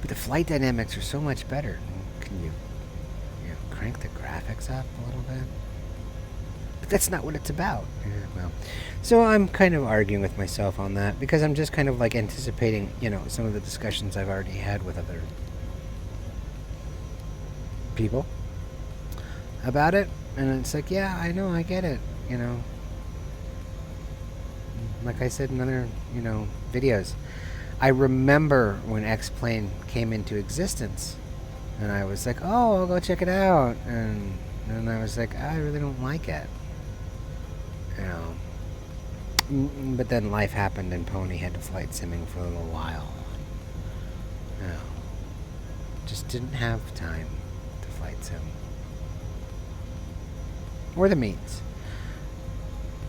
[SPEAKER 1] But the flight dynamics are so much better. Can you crank the graphics up a little bit? But that's not what it's about. So I'm kind of arguing with myself on that because I'm just kind of like anticipating, some of the discussions I've already had with other people about it. And it's like, yeah, I know, I get it, Like I said in other, videos. I remember when X-Plane came into existence, and I was like, oh, I'll go check it out, and I was like, I really don't like it, but then life happened, and Pony had to flight simming for a little while, just didn't have time to flight sim, or the means.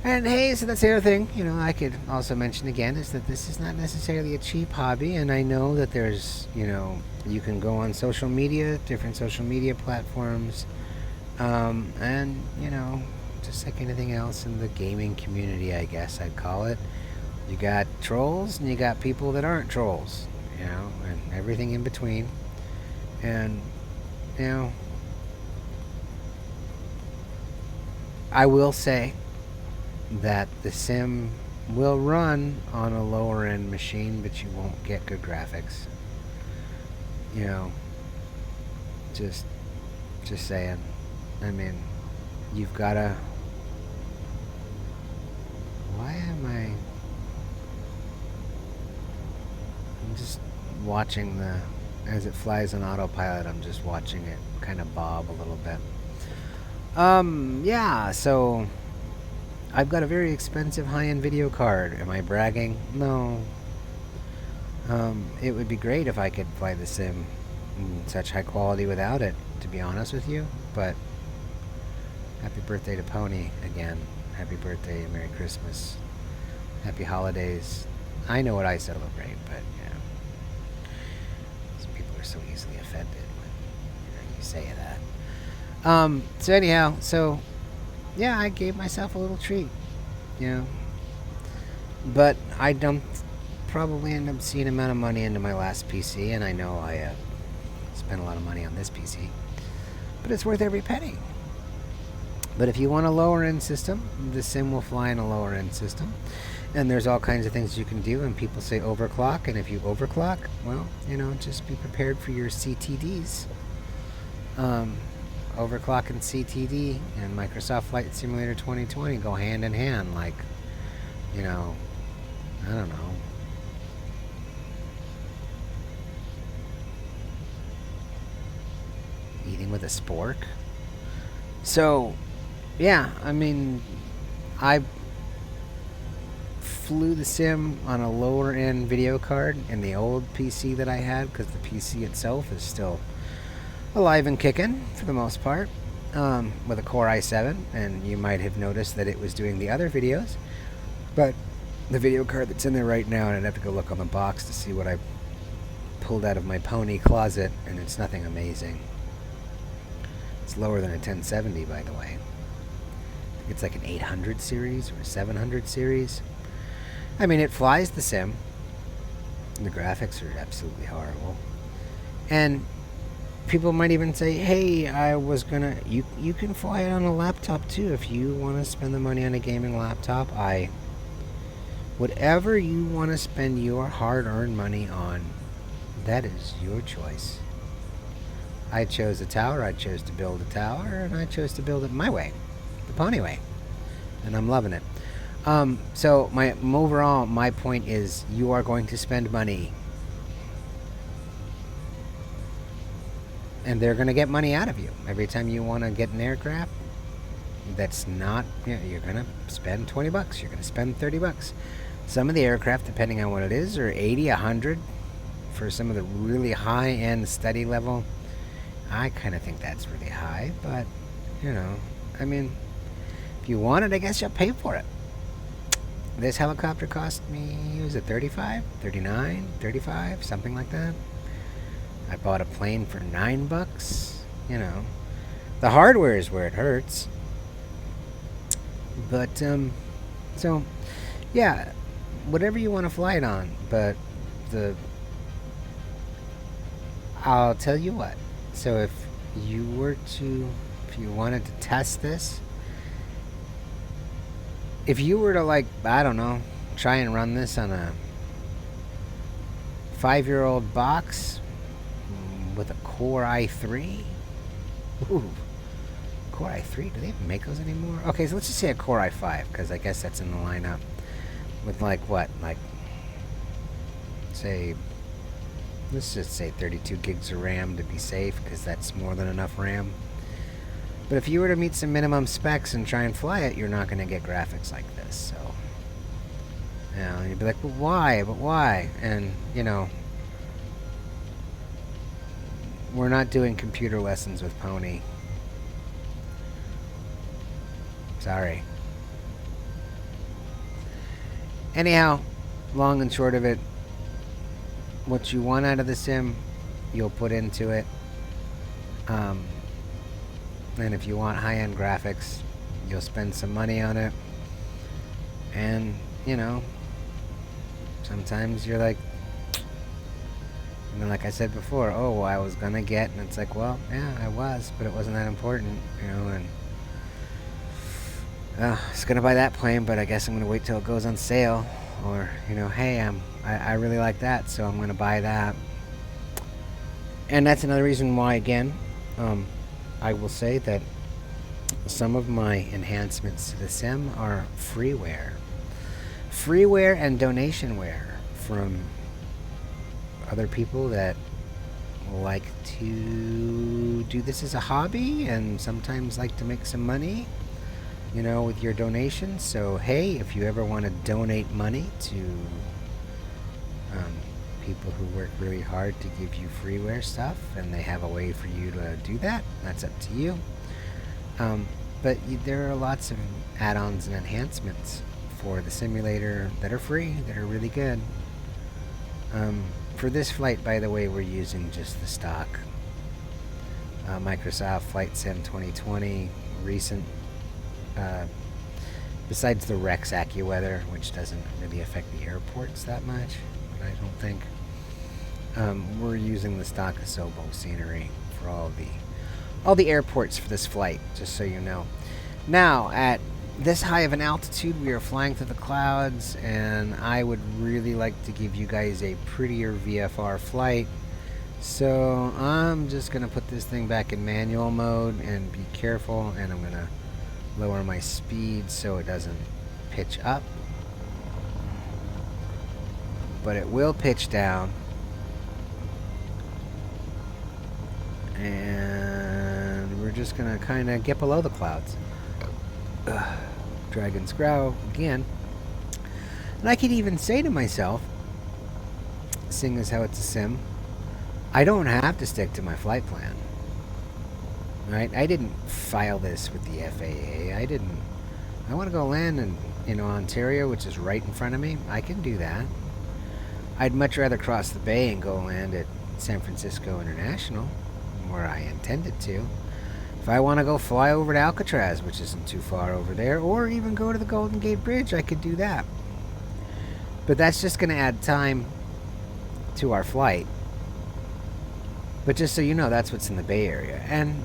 [SPEAKER 1] And hey, so that's the other thing, I could also mention again is that this is not necessarily a cheap hobby, and I know that there's, you can go on social media, different social media platforms, and, just like anything else in the gaming community, I guess I'd call it. You got trolls and you got people that aren't trolls, and everything in between. And, I will say that the sim will run on a lower end machine, but you won't get good graphics. Just saying. I mean, you've gotta. Why am I? I'm just watching as it flies on autopilot. I'm just watching it kind of bob a little bit. Yeah. So I've got a very expensive high-end video card. Am I bragging? No. It would be great if I could play the sim in such high quality without it, to be honest with you. But happy birthday to Pony again. Happy birthday, Merry Christmas, Happy Holidays. I know what I celebrate, but some people are so easily offended when you say that. So anyhow, yeah, I gave myself a little treat, but I dumped probably an obscene amount of money into my last PC, and I know I spent a lot of money on this PC, but it's worth every penny. But if you want a lower end system, the sim will fly in a lower end system, and there's all kinds of things you can do, and people say overclock, and if you overclock, well, just be prepared for your CTDs. Overclock and CTD and Microsoft Flight Simulator 2020 go hand in hand, like, I don't know. Eating with a spork. So, yeah, I mean, I flew the sim on a lower end video card in the old PC that I had, because the PC itself is still alive and kicking for the most part, with a Core i7, and you might have noticed that it was doing the other videos, but the video card that's in there right now, and I'd have to go look on the box to see what I pulled out of my Pony closet, and it's nothing amazing. It's lower than a 1070, by the way. I think it's like an 800 series or a 700 series. I mean, it flies the sim. The graphics are absolutely horrible. And people might even say, hey, you can fly it on a laptop too if you want to spend the money on a gaming laptop. Whatever you want to spend your hard-earned money on, that is your choice. I chose a tower, I chose to build a tower, and I chose to build it my way, the Pony way. And I'm loving it. So my point is, you are going to spend money, and they're going to get money out of you. Every time you want to get an aircraft, that's not, you're going to spend $20. You're going to spend $30. Some of the aircraft, depending on what it is, are 80, 100 for some of the really high-end study level. I kind of think that's really high, but, I mean, if you want it, I guess you'll pay for it. This helicopter cost me, was it 35, 39, 35, something like that. I bought a plane for $9. The hardware is where it hurts. But, so, yeah, whatever you want to fly it on, but I'll tell you what. So if you wanted to test this, if you were to, like, I don't know, try and run this on a 5-year-old box with a Core i3. Ooh, Core i3, do they even make those anymore? Okay, so let's just say a Core i5, because I guess that's in the lineup. With, like, what? Like, let's just say 32 gigs of RAM to be safe, because that's more than enough RAM. But if you were to meet some minimum specs and try and fly it, you're not going to get graphics like this. So, and you'd be like, but why? But why? And, we're not doing computer lessons with Pony. Sorry. Anyhow, long and short of it, what you want out of the sim, you'll put into it. And if you want high-end graphics, you'll spend some money on it. And, sometimes you're like, like I said before, oh, well, I was gonna get, and it's like, well, yeah, I was, but it wasn't that important, and I was gonna buy that plane, but I guess I'm gonna wait till it goes on sale, or, hey, I really like that, so I'm gonna buy that. And that's another reason why, again, I will say that some of my enhancements to the sim are freeware. Freeware and donationware from other people that like to do this as a hobby and sometimes like to make some money, with your donations. So, hey, if you ever want to donate money to people who work really hard to give you freeware stuff and they have a way for you to do that, that's up to you. But there are lots of add-ons and enhancements for the simulator that are free, that are really good. For this flight, by the way, we're using just the stock Microsoft Flight Sim 2020 recent, besides the Rex AccuWeather, which doesn't really affect the airports that much, I don't think. We're using the stock Asobo scenery for all the airports for this flight, just so you know. Now, at this high of an altitude, we are flying through the clouds, and I would really like to give you guys a prettier VFR flight. So I'm just going to put this thing back in manual mode and be careful, and I'm going to lower my speed so it doesn't pitch up. But it will pitch down. And we're just going to kind of get below the clouds. Dragon's Growl again. And I could even say to myself, seeing as how it's a sim, I don't have to stick to my flight plan. Right? I didn't file this with the FAA. I want to go land in Ontario, which is right in front of me. I can do that. I'd much rather cross the bay and go land at San Francisco International, where I intended to. If I want to go fly over to Alcatraz, which isn't too far over there, or even go to the Golden Gate Bridge, I could do that. But that's just going to add time to our flight. But just so you know, that's what's in the Bay Area. And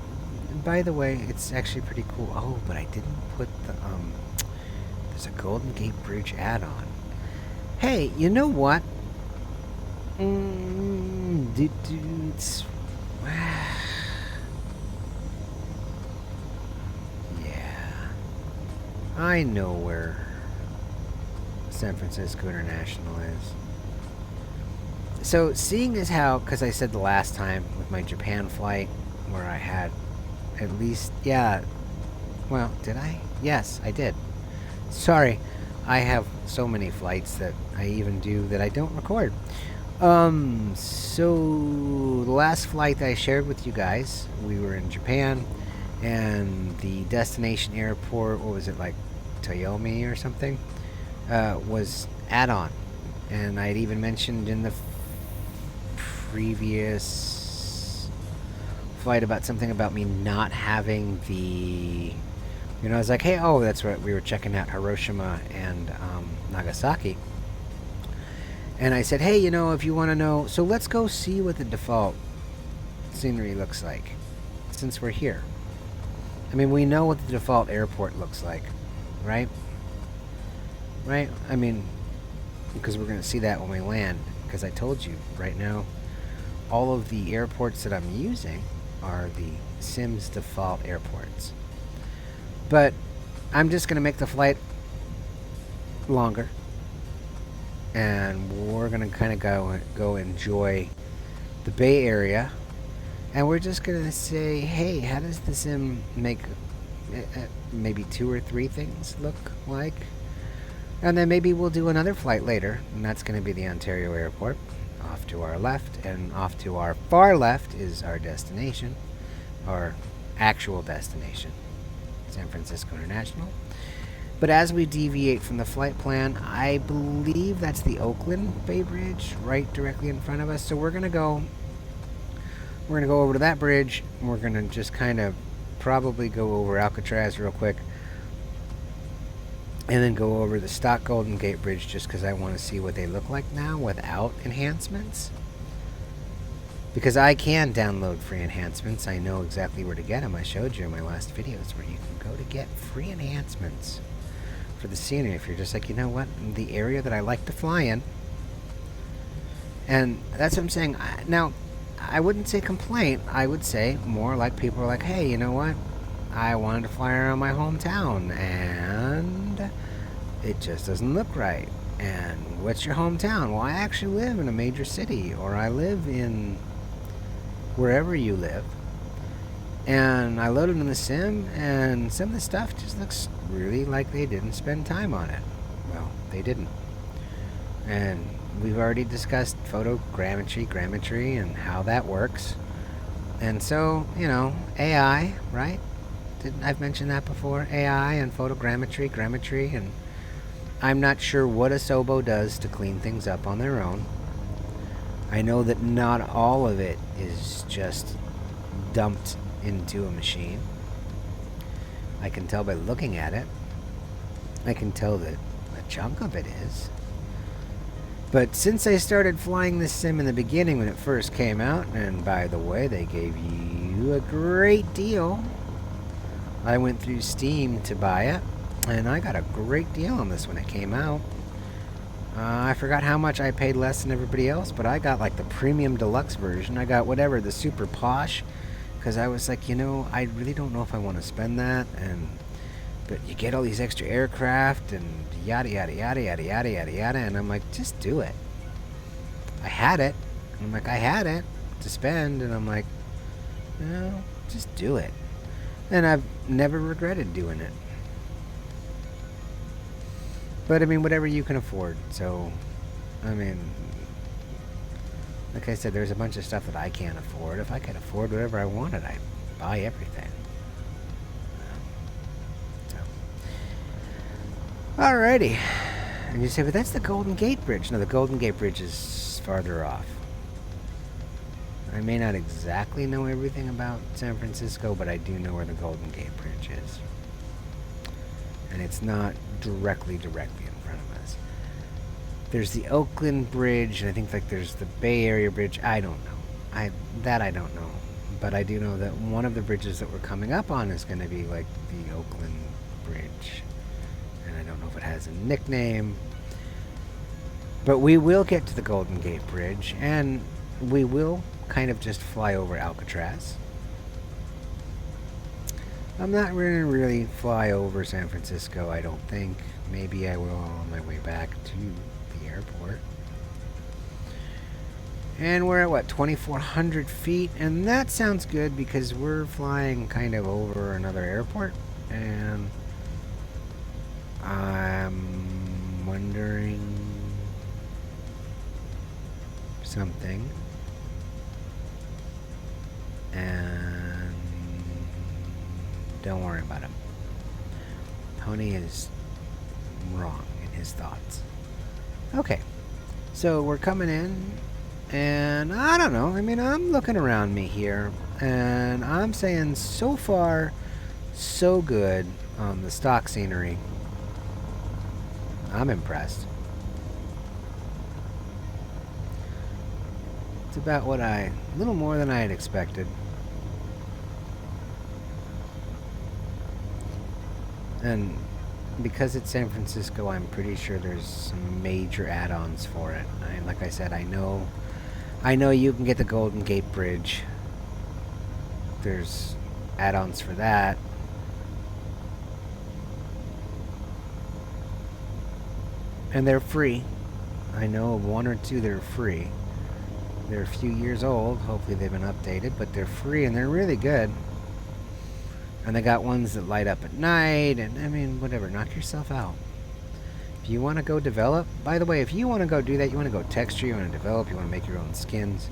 [SPEAKER 1] by the way, it's actually pretty cool. Oh, but I didn't put the, there's a Golden Gate Bridge add-on. Hey, you know what? Dudes. I know where San Francisco International is. So, seeing as how, because I said the last time with my Japan flight, where I had at least, well, did I? Yes, I did. Sorry, I have so many flights that I even do that I don't record. So, the last flight that I shared with you guys, we were in Japan, and the destination airport, what was it, like Toyomi or something, was add-on. And I'd even mentioned in the previous flight about something about me not having the, I was like, hey, oh, that's right, we were checking out Hiroshima and Nagasaki. And I said, hey, if you want to know, so let's go see what the default scenery looks like, since we're here. I mean, we know what the default airport looks like, right? Right? I mean, because we're going to see that when we land. Because I told you, right now, all of the airports that I'm using are the Sim's default airports. But I'm just going to make the flight longer. And we're going to kind of go enjoy the Bay Area. And we're just going to say, hey, how does the sim make maybe 2 or 3 things look like? And then maybe we'll do another flight later, and that's going to be the Ontario Airport, off to our left, and off to our far left is our destination, our actual destination. San Francisco International. But as we deviate from the flight plan, I believe that's the Oakland Bay Bridge right directly in front of us. So we're gonna go over to that bridge. And we're gonna just kind of probably go over Alcatraz real quick, and then go over the stock Golden Gate Bridge just because I want to see what they look like now without enhancements. Because I can download free enhancements. I know exactly where to get them. I showed you in my last videos where you can go to get free enhancements for the scenery if you're just like, you know what, the area that I like to fly in. And that's what I'm saying. Now, I wouldn't say complaint. I would say more like people are like, hey, you know what? I wanted to fly around my hometown, and it just doesn't look right. And what's your hometown? Well, I actually live in a major city, or I live in wherever you live. And I loaded in the sim, and some of the stuff just looks really like they didn't spend time on it. Well, they didn't. And we've already discussed photogrammetry, and how that works. And so, you know, AI, right? I've mentioned that before. AI and photogrammetry, and I'm not sure what Asobo does to clean things up on their own. I know that not all of it is just dumped into a machine. I can tell by looking at it. I can tell that a chunk of it is. But since I started flying this sim in the beginning when it first came out, and by the way, they gave you a great deal. I went through Steam to buy it, and I got a great deal on this when it came out. I forgot how much I paid less than everybody else, but I got like the premium deluxe version. I got whatever, the super posh, because I was like, you know, I really don't know if I want to spend that. But you get all these extra aircraft and yada yada yada yada yada yada yada, and I'm like, just do it. I had it. I had it to spend, and I'm like, no, just do it. And I've never regretted doing it. But I mean, whatever you can afford. So, I mean, like I said, there's a bunch of stuff that I can't afford. If I could afford whatever I wanted, I'd buy everything. Alrighty. And you say, but that's the Golden Gate Bridge. No, the Golden Gate Bridge is farther off. I may not exactly know everything about San Francisco, but I do know where the Golden Gate Bridge is. And it's not directly in front of us. There's the Oakland Bridge, and I think like there's the Bay Area Bridge. I don't know. I don't know. But I do know that one of the bridges that we're coming up on is going to be like the Oakland Bridge. And I don't know if it has a nickname. But we will get to the Golden Gate Bridge, and we will kind of just fly over Alcatraz. I'm not going to really fly over San Francisco, I don't think. Maybe I will on my way back to the airport. And we're at, what, 2,400 feet? And that sounds good because we're flying kind of over another airport. And I'm wondering something. And don't worry about him. Tony is wrong in his thoughts. Okay, so we're coming in, and I don't know. I mean, I'm looking around me here, and I'm saying so far, so good on the stock scenery. I'm impressed. It's about a little more than I had expected. And because it's San Francisco, I'm pretty sure there's some major add-ons for it. Like I said, I know you can get the Golden Gate Bridge. There's add-ons for that. And they're free. I know of one or two that are free. They're a few years old. Hopefully they've been updated, but they're free and they're really good. And they got ones that light up at night, and I mean, whatever, knock yourself out. If you want to go develop, by the way, if you want to go do that, you want to go texture, you want to develop, you want to make your own skins,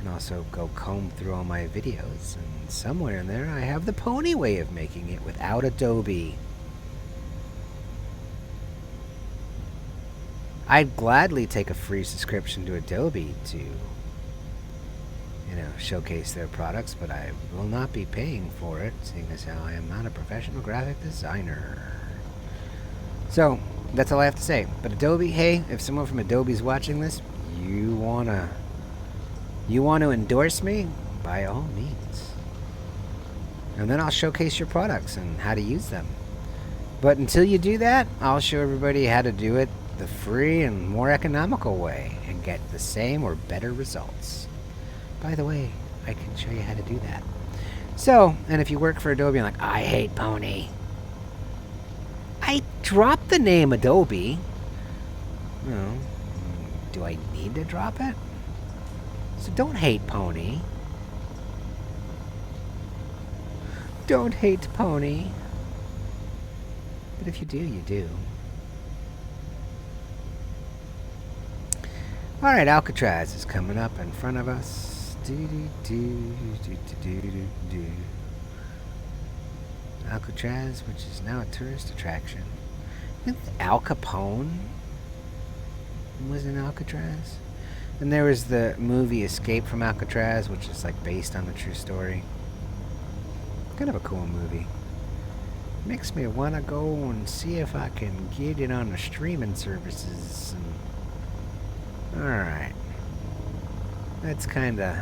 [SPEAKER 1] And also go comb through all my videos, and somewhere in there I have the pony way of making it without Adobe. I'd gladly take a free subscription to Adobe to, showcase their products, but I will not be paying for it, seeing as how I am not a professional graphic designer. So, that's all I have to say. But Adobe, hey, if someone from Adobe's watching this, you want to endorse me? By all means. And then I'll showcase your products and how to use them. But until you do that, I'll show everybody how to do it the free and more economical way and get the same or better results. By the way, I can show you how to do that. So, and if you work for Adobe, I'm like, I hate Pony. I dropped the name Adobe. Well, do I need to drop it? So don't hate Pony. Don't hate Pony. But if you do, you do. Alright, Alcatraz is coming up in front of us. Alcatraz, which is now a tourist attraction. I think Al Capone was in Alcatraz. And there was the movie Escape from Alcatraz, which is like based on the true story. Kind of a cool movie. Makes me want to go and see if I can get it on the streaming services. Alright. Let's kind of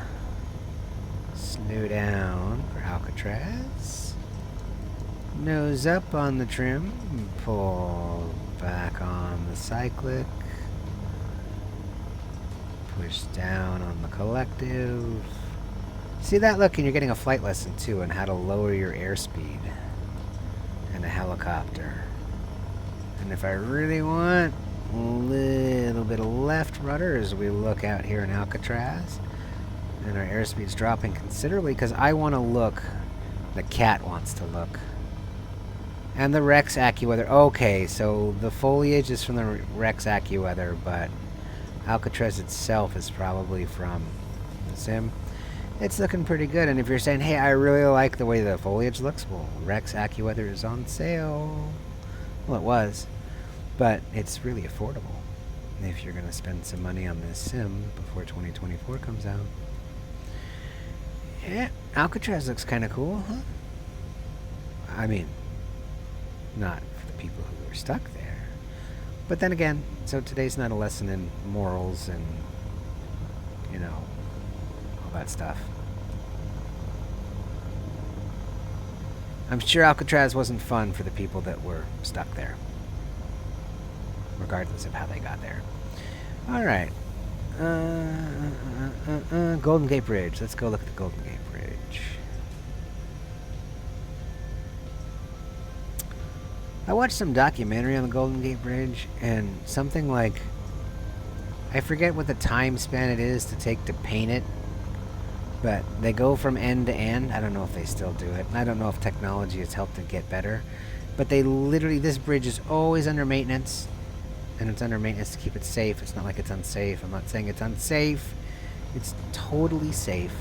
[SPEAKER 1] slow down for Alcatraz. Nose up on the trim. Pull back on the cyclic. Push down on the collective. See that? Look, and you're getting a flight lesson too on how to lower your airspeed in a helicopter. And if I really want a little bit of left rudder as we look out here in Alcatraz, and our airspeed's dropping considerably because I want to look. The cat wants to look. And the Rex AccuWeather. Okay, so the foliage is from the Rex AccuWeather, but Alcatraz itself is probably from the sim. It's looking pretty good, and if you're saying, hey, I really like the way the foliage looks, well, Rex AccuWeather is on sale. Well, it was, but it's really affordable if you're going to spend some money on this sim before 2024 comes out. Yeah, Alcatraz looks kind of cool, huh? I mean, not for the people who are stuck there. But then again, so today's not a lesson in morals and, all that stuff. I'm sure Alcatraz wasn't fun for the people that were stuck there, regardless of how they got there. Alright. Golden Gate Bridge. Let's go look at the Golden Gate Bridge. I watched some documentary on the Golden Gate Bridge, and something like, I forget what the time span it is to take to paint it, but they go from end to end. I don't know if they still do it, and I don't know if technology has helped it get better, but they literally, this bridge is always under maintenance, and it's under maintenance to keep it safe. It's not like it's unsafe. I'm not saying it's unsafe. It's totally safe.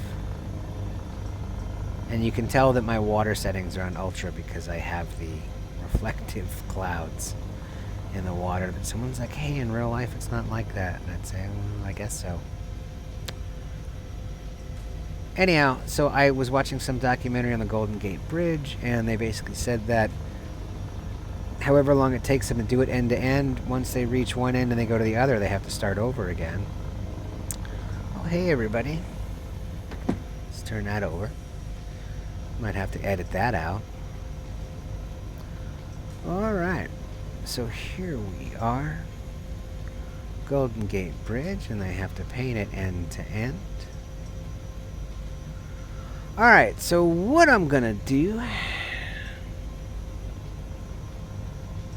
[SPEAKER 1] And you can tell that my water settings are on ultra because I have the reflective clouds in the water. But someone's like, hey, in real life it's not like that. And I'd say, I guess so. Anyhow, so I was watching some documentary on the Golden Gate Bridge, and they basically said that however long it takes them to do it end to end, once they reach one end and they go to the other, they have to start over again. Oh, hey everybody. Let's turn that over. Might have to edit that out. Alright, so here we are. Golden Gate Bridge, and they have to paint it end to end. Alright, so what I'm gonna do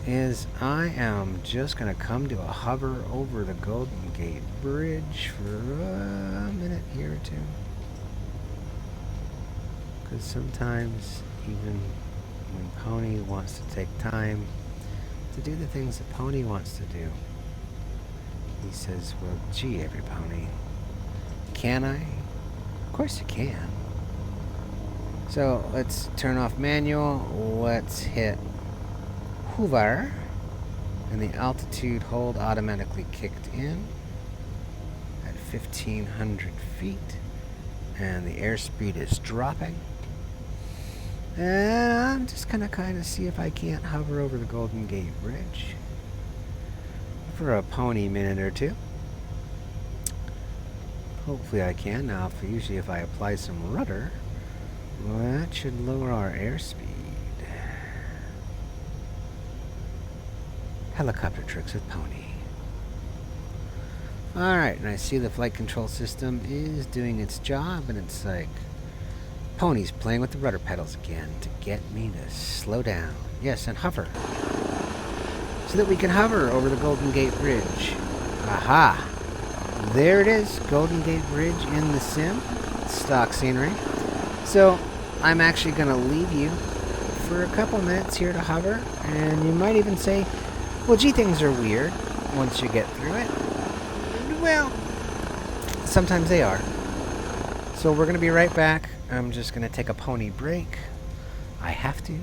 [SPEAKER 1] is I am just gonna come to a hover over the Golden Gate Bridge for a minute here or two. Because sometimes even when Pony wants to take time to do the things that Pony wants to do, he says, well, gee, every pony, can I? course you can. So let's turn off manual. Let's hit hover. And the altitude hold automatically kicked in at 1,500 feet. And the airspeed is dropping. And I'm just going to kind of see if I can't hover over the Golden Gate Bridge for a pony minute or two. Hopefully I can. Now, usually if I apply some rudder, well, that should lower our airspeed. Helicopter tricks with pony. Alright, and I see the flight control system is doing its job, and it's like, pony's playing with the rudder pedals again to get me to slow down. Yes, and hover. So that we can hover over the Golden Gate Bridge. Aha! There it is, Golden Gate Bridge in the sim. Stock scenery. So, I'm actually going to leave you for a couple minutes here to hover, and you might even say, well, gee, things are weird once you get through it. Well, sometimes they are. So we're going to be right back. I'm just going to take a pony break. I have to.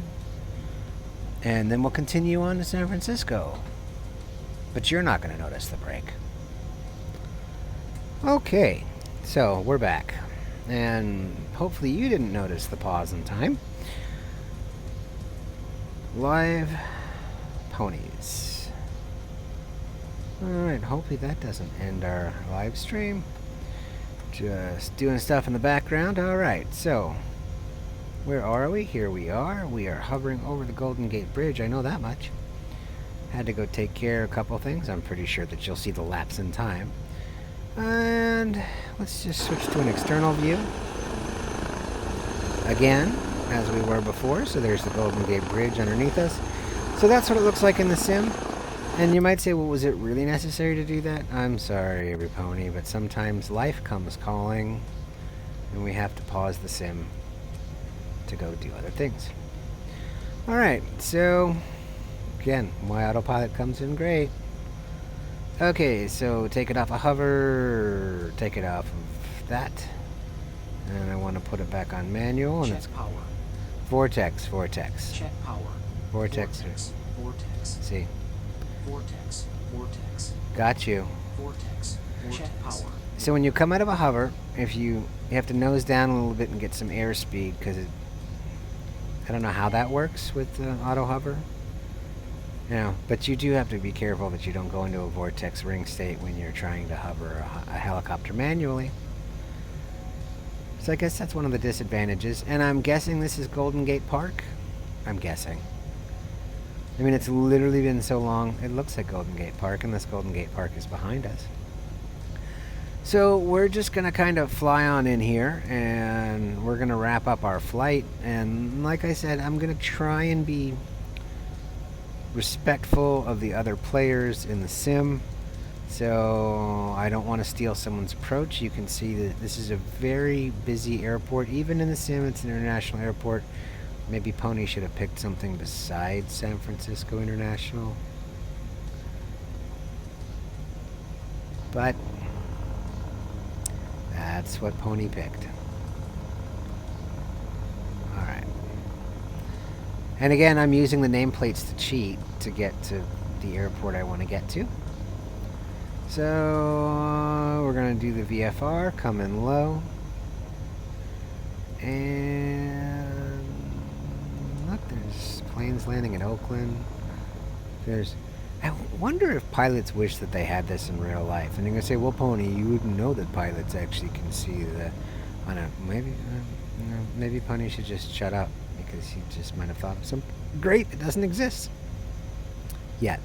[SPEAKER 1] And then we'll continue on to San Francisco. But you're not going to notice the break. Okay, so we're back. And hopefully you didn't notice the pause in time. Live ponies. Alright, hopefully that doesn't end our live stream. Just doing stuff in the background. Alright, so where are we? Here we are. We are hovering over the Golden Gate Bridge. I know that much. Had to go take care of a couple things. I'm pretty sure that you'll see the lapse in time. And let's just switch to an external view. Again, as we were before. So there's the Golden Gate Bridge underneath us. So that's what it looks like in the sim. And you might say, well, was it really necessary to do that? I'm sorry, every pony, but sometimes life comes calling, and we have to pause the sim to go do other things. Alright, so, again, my autopilot comes in great. Okay, so take it off of hover, take it off of that, and I want to put it back on manual, and it's
[SPEAKER 2] power.
[SPEAKER 1] Vortex.
[SPEAKER 2] Check power.
[SPEAKER 1] Vortex. See.
[SPEAKER 2] Vortex.
[SPEAKER 1] Got you.
[SPEAKER 2] Vortex. Check power.
[SPEAKER 1] So when you come out of a hover, if you have to nose down a little bit and get some airspeed, because I don't know how that works with auto hover. You know, but you do have to be careful that you don't go into a vortex ring state when you're trying to hover a helicopter manually. So I guess that's one of the disadvantages. And I'm guessing this is Golden Gate Park. I'm guessing. I mean, it's literally been so long, it looks like Golden Gate Park, and this Golden Gate Park is behind us. So we're just going to kind of fly on in here, and we're going to wrap up our flight. And like I said, I'm going to try and be respectful of the other players in the sim. So I don't want to steal someone's approach. You can see that this is a very busy airport. Even in the sim, it's an international airport. Maybe Pony should have picked something besides San Francisco International. But that's what Pony picked. Alright. And again, I'm using the nameplates to cheat to get to the airport I want to get to. So we're going to do the VFR, come in low. And look, there's planes landing in Oakland. I wonder if pilots wish that they had this in real life. And you're going to say, well, Pony, you wouldn't know that pilots actually can see the... I don't know, maybe Pony should just shut up, because he just might have thought of something great that doesn't exist yet.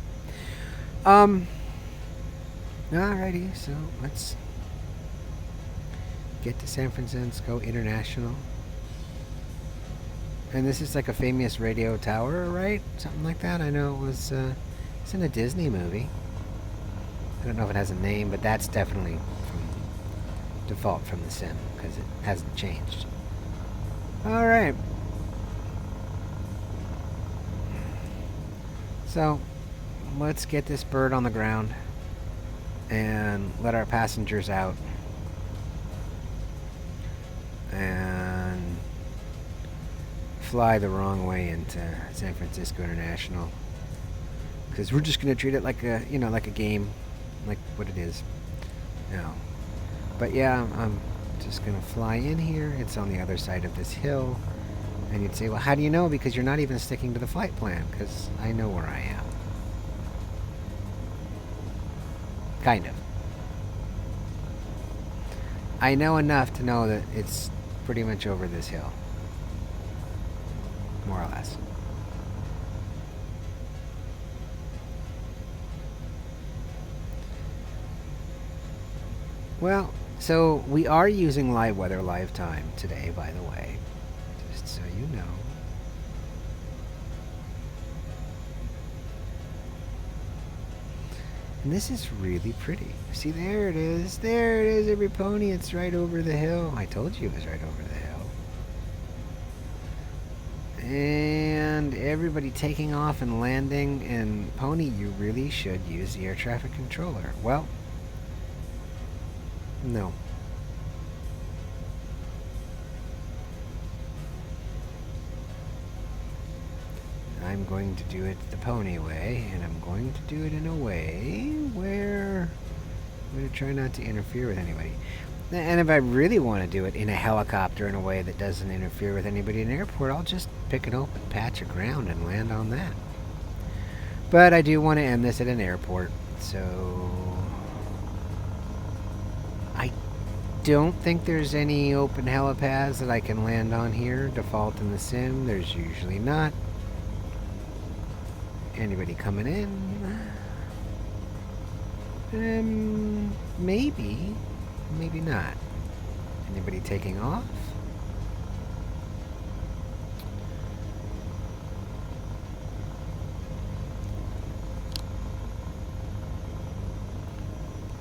[SPEAKER 1] Alrighty, so let's get to San Francisco International. And this is like a famous radio tower, right? Something like that. I know it was, it's in a Disney movie. I don't know if it has a name, but that's definitely from default from the sim, because it hasn't changed. Alright. So, let's get this bird on the ground and let our passengers out. fly the wrong way into San Francisco International. Because we're just going to treat it like a, like a game. Like what it is. No. But yeah, I'm just going to fly in here. It's on the other side of this hill. And you'd say, well, how do you know? Because you're not even sticking to the flight plan. Because I know where I am. Kind of. I know enough to know that it's pretty much over this hill. More or less. Well, so we are using live weather live time today, by the way. Just so you know. And this is really pretty. See, there it is. There it is, every pony. It's right over the hill. I told you it was right over the hill. And everybody taking off and landing. And Pony, you really should use the air traffic controller. Well, no. I'm going to do it the Pony way, and I'm going to do it in a way where I'm going to try not to interfere with anybody. And if I really want to do it in a helicopter in a way that doesn't interfere with anybody in an airport, I'll just pick an open patch of ground and land on that. But I do want to end this at an airport, so I don't think there's any open helipads that I can land on here. Default in the sim, there's usually not. Anybody coming in? Maybe. Maybe not. Anybody taking off?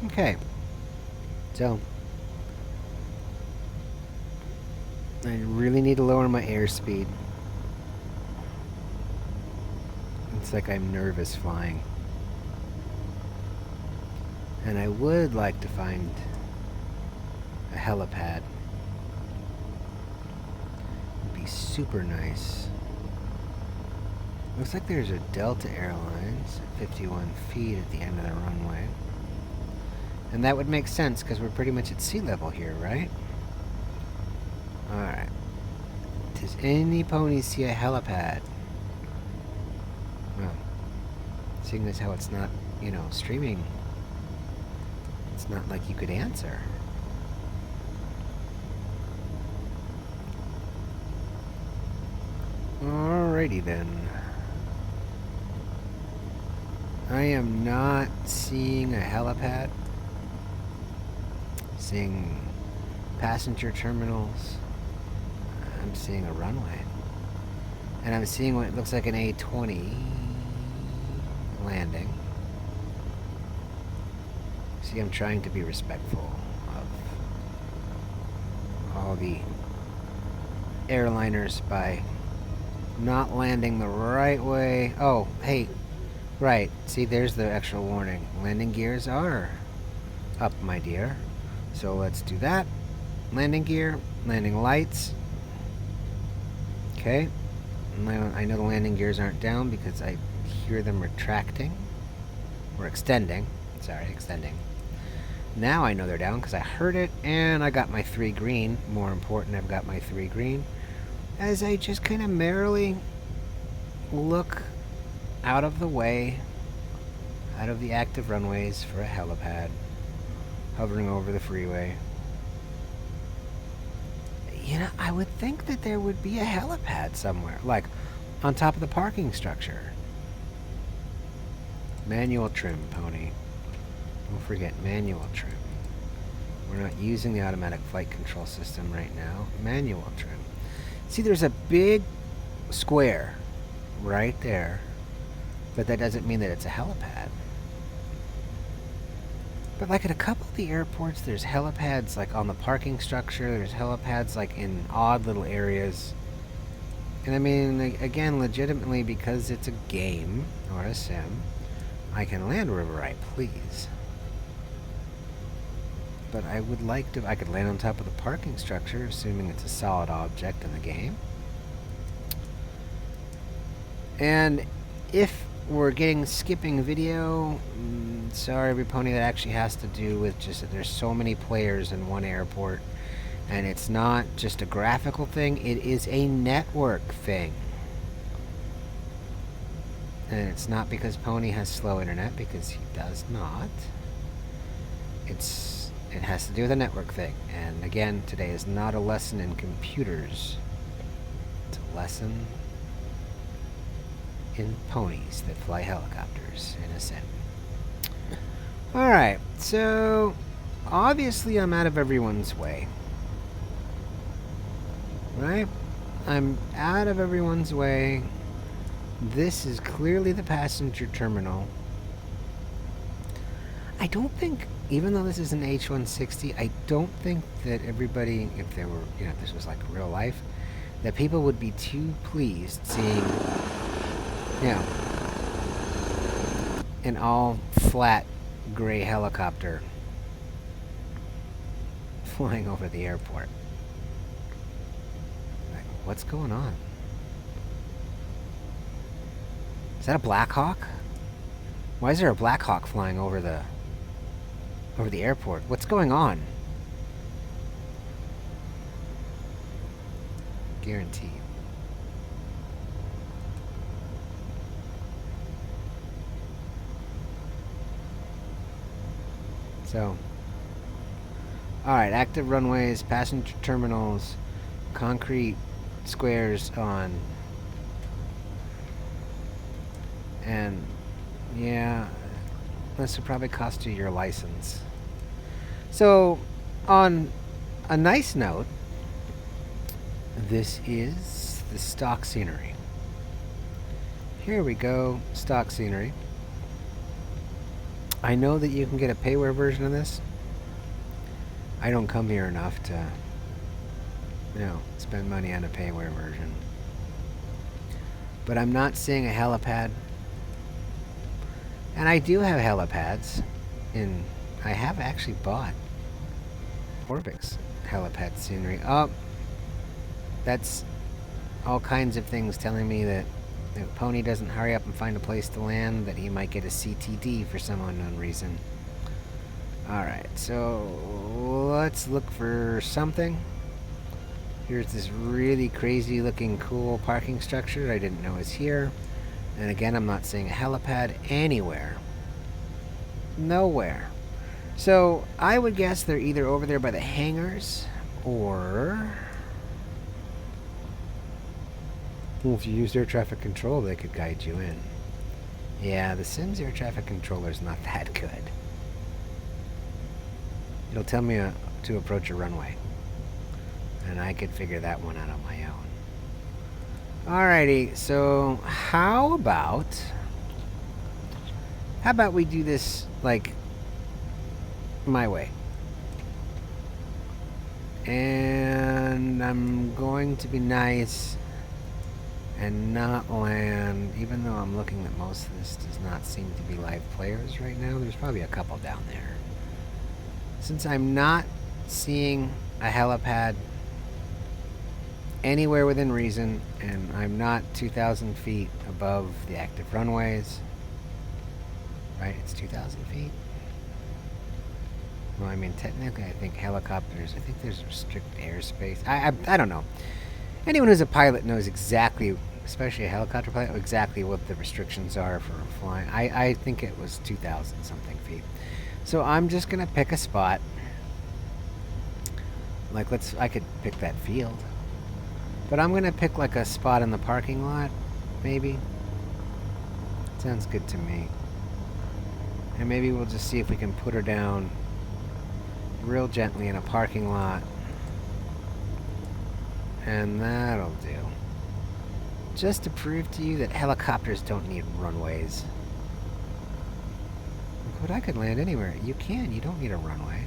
[SPEAKER 1] Okay. So, I really need to lower my airspeed. It's like I'm nervous flying. And I would like to find a helipad. It'd be super nice. Looks like there's a Delta Airlines at 51 feet at the end of the runway. And that would make sense because we're pretty much at sea level here, right? Alright. Does any pony see a helipad? Well, seeing as how it's not, streaming, it's not like you could answer. Alrighty then. I am not seeing a helipad. Seeing passenger terminals. I'm seeing a runway. And I'm seeing what looks like an A-20 landing. See, I'm trying to be respectful of all the airliners by not landing the right way. Oh, hey, right. See, there's the actual warning. Landing gears are up, my dear. So let's do that. Landing gear, landing lights. Okay. I know the landing gears aren't down because I hear them retracting. Or extending. Sorry, extending. Now I know they're down because I heard it and I got my 3 green. More important, I've got my 3 green. As I just kind of merrily look out of the way, out of the active runways for a helipad, hovering over the freeway. I would think that there would be a helipad somewhere, like on top of the parking structure. Manual trim, Pony. Don't forget manual trim. We're not using the automatic flight control system right now. Manual trim. See, there's a big square right there, but that doesn't mean that it's a helipad. But like at a couple of the airports, there's helipads like on the parking structure. There's helipads like in odd little areas. And I mean, again, legitimately, because it's a game or a sim, I can land wherever I please. But I would like to, I could land on top of the parking structure, assuming it's a solid object in the game. And if we're getting skipping video, sorry every pony, that actually has to do with just that there's so many players in one airport. And it's not just a graphical thing, it is a network thing. And it's not because Pony has slow internet, because he does not. It has to do with a network thing. And again, today is not a lesson in computers. It's a lesson in ponies that fly helicopters in a sim. Alright, so obviously I'm out of everyone's way. Right? I'm out of everyone's way. This is clearly the passenger terminal. I don't think, even though this is an H-160, I don't think that everybody, if they were, if this was like real life, that people would be too pleased seeing, an all flat gray helicopter flying over the airport. Like, what's going on? Is that a Black Hawk? Why is there a Black Hawk flying over the airport? What's going on? Guaranteed. So, alright, active runways, passenger terminals, concrete squares on. And, yeah, this would probably cost you your license. So, on a nice note, this is the stock scenery. Here we go, stock scenery. I know that you can get a payware version of this. I don't come here enough to, spend money on a payware version. But I'm not seeing a helipad. And I do have helipads. I have actually bought Orbix helipad scenery. Oh, that's all kinds of things telling me that if Pony doesn't hurry up and find a place to land, that he might get a CTD for some unknown reason. Alright, so let's look for something. Here's this really crazy looking cool parking structure I didn't know was here. And again, I'm not seeing a helipad anywhere. Nowhere. So I would guess they're either over there by the hangars, or well, if you use air traffic control, they could guide you in. Yeah, the Sims air traffic controller is not that good. It'll tell me to approach a runway, and I could figure that one out on my own. Alrighty, so how about we do this like my way? And I'm going to be nice and not land, even though I'm looking that most of this does not seem to be live players right now. There's probably a couple down there. Since I'm not seeing a helipad anywhere within reason, and I'm not 2,000 feet above the active runways. Right, it's 2,000 feet? Well, I mean, technically, I think helicopters, I think there's restricted airspace. I don't know. Anyone who's a pilot knows exactly, especially a helicopter pilot, exactly what the restrictions are for flying. I think it was 2,000 something feet. So I'm just going to pick a spot. Like, I could pick that field. But I'm going to pick like a spot in the parking lot, maybe. Sounds good to me. And maybe we'll just see if we can put her down real gently in a parking lot. And that'll do. Just to prove to you that helicopters don't need runways. But I could land anywhere. You can. You don't need a runway.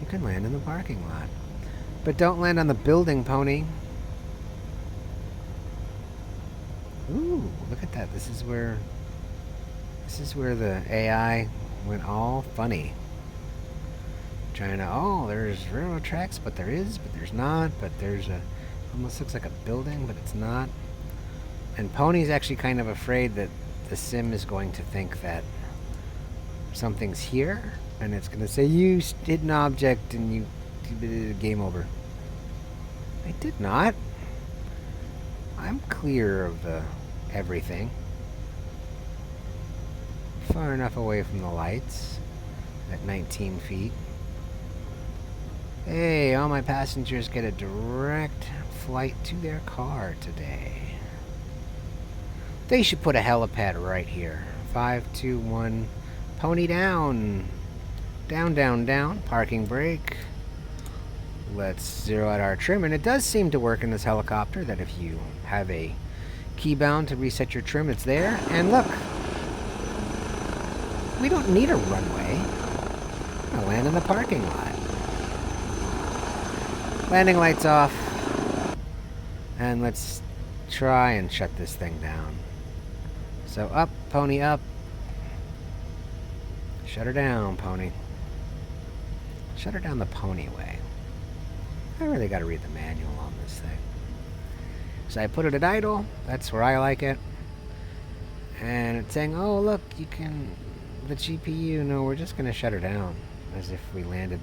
[SPEAKER 1] You can land in the parking lot. But don't land on the building, Pony. Ooh, look at that. This is where the AI went all funny. Trying to, oh, there's railroad tracks, but there is, but there's not, but there's a Almost looks like a building, but it's not. And Pony's actually kind of afraid that the sim is going to think that something's here, and it's going to say, you hit an object, and you game over. I did not. I'm clear of the everything. Far enough away from the lights at 19 feet. Hey, all my passengers get a direct flight to their car today. They should put a helipad right here. 5, 2, 1. Pony down. Down, down, down. Parking brake. Let's zero out our trim. And it does seem to work in this helicopter that if you have a key bound to reset your trim, it's there. And look. We don't need a runway. I'm going to land in the parking lot. Landing lights off. And let's try and shut this thing down. So up, Pony, up. Shut her down, Pony. Shut her down the Pony way. I really got to read the manual on this thing. So I put it at idle. That's where I like it. And it's saying, oh, look, you can... The GPU, no, we're just going to shut her down. As if we landed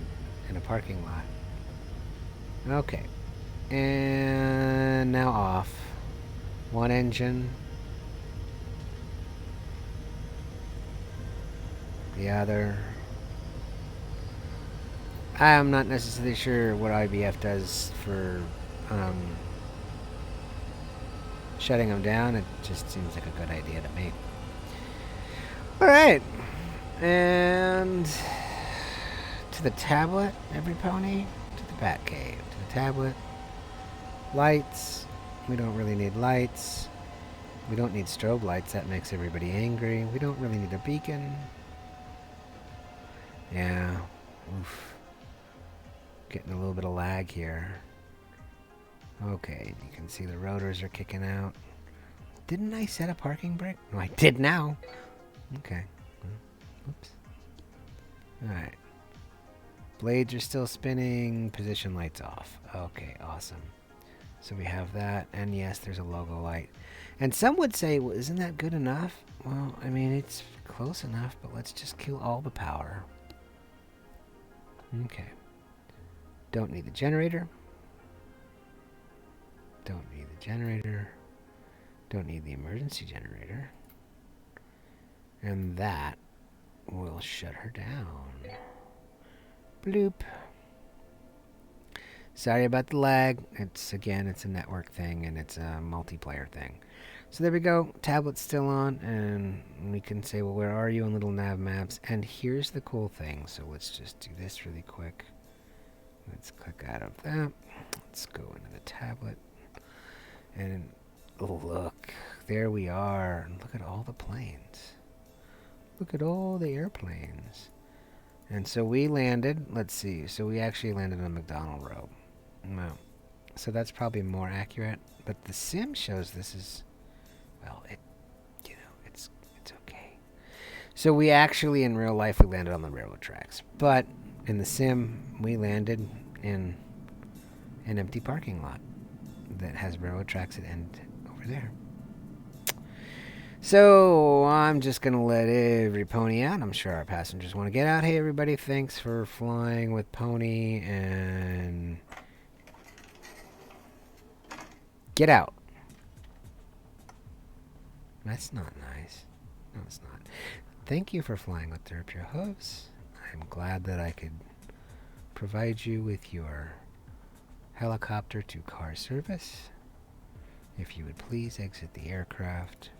[SPEAKER 1] in a parking lot. Okay. And now off. One engine. The other. I'm not necessarily sure what IBF does for shutting them down. It just seems like a good idea to me. Alright. And to the tablet, every pony. To the Bat Cave. To the tablet. Lights. We don't really need lights. We don't need strobe lights. That makes everybody angry. We don't really need a beacon. Yeah. Oof. Getting a little bit of lag here. Okay, you can see the rotors are kicking out. Didn't I set a parking brake? No, I did now. Okay. Oops. Alright. Blades are still spinning. Position lights off. Okay, awesome. So we have that. And yes, there's a logo light. And some would say, well, isn't that good enough? Well, I mean, it's close enough, but let's just kill all the power. Okay. Don't need the generator. Don't need the generator. Don't need the emergency generator. And that will shut her down. Bloop. Sorry about the lag. It's a network thing and it's a multiplayer thing. So there we go. Tablet's still on and we can say, well, where are you on little nav maps? And here's the cool thing. So let's just do this really quick. Let's click out of that. Let's go into the tablet. And oh, look. There we are. And look at all the planes. Look at all the airplanes. And so we landed, let's see. So we actually landed on McDonald Road. Well, so that's probably more accurate. But the sim shows this is, well, it's okay. So we actually, in real life, we landed on the railroad tracks. But in the sim, we landed in an empty parking lot that has railroad tracks that end over there. So I'm just going to let every pony out. I'm sure our passengers want to get out. Hey, everybody, thanks for flying with Pony and get out. That's not nice. No, it's not. Thank you for flying with Derp your Hooves. I'm glad that I could provide you with your helicopter to car service. If you would please exit the aircraft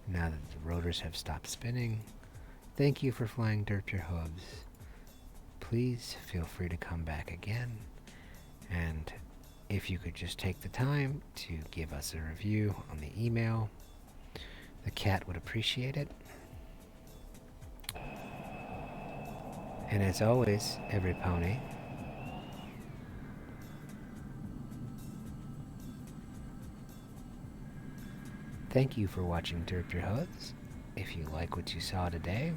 [SPEAKER 1] now that the rotors have stopped spinning. Thank you for flying Derp your Hooves. Please feel free to come back again. And if you could just take the time to give us a review on the email, the cat would appreciate it. And as always, every pony, thank you for watching Derp your Hooves. If you like what you saw today,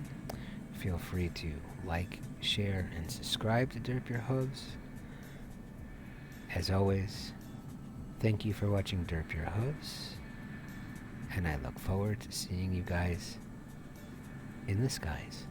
[SPEAKER 1] feel free to like, share, and subscribe to Derp your Hooves. As always, Thank you for watching Derp Your Hooves, and I look forward to seeing you guys in the skies.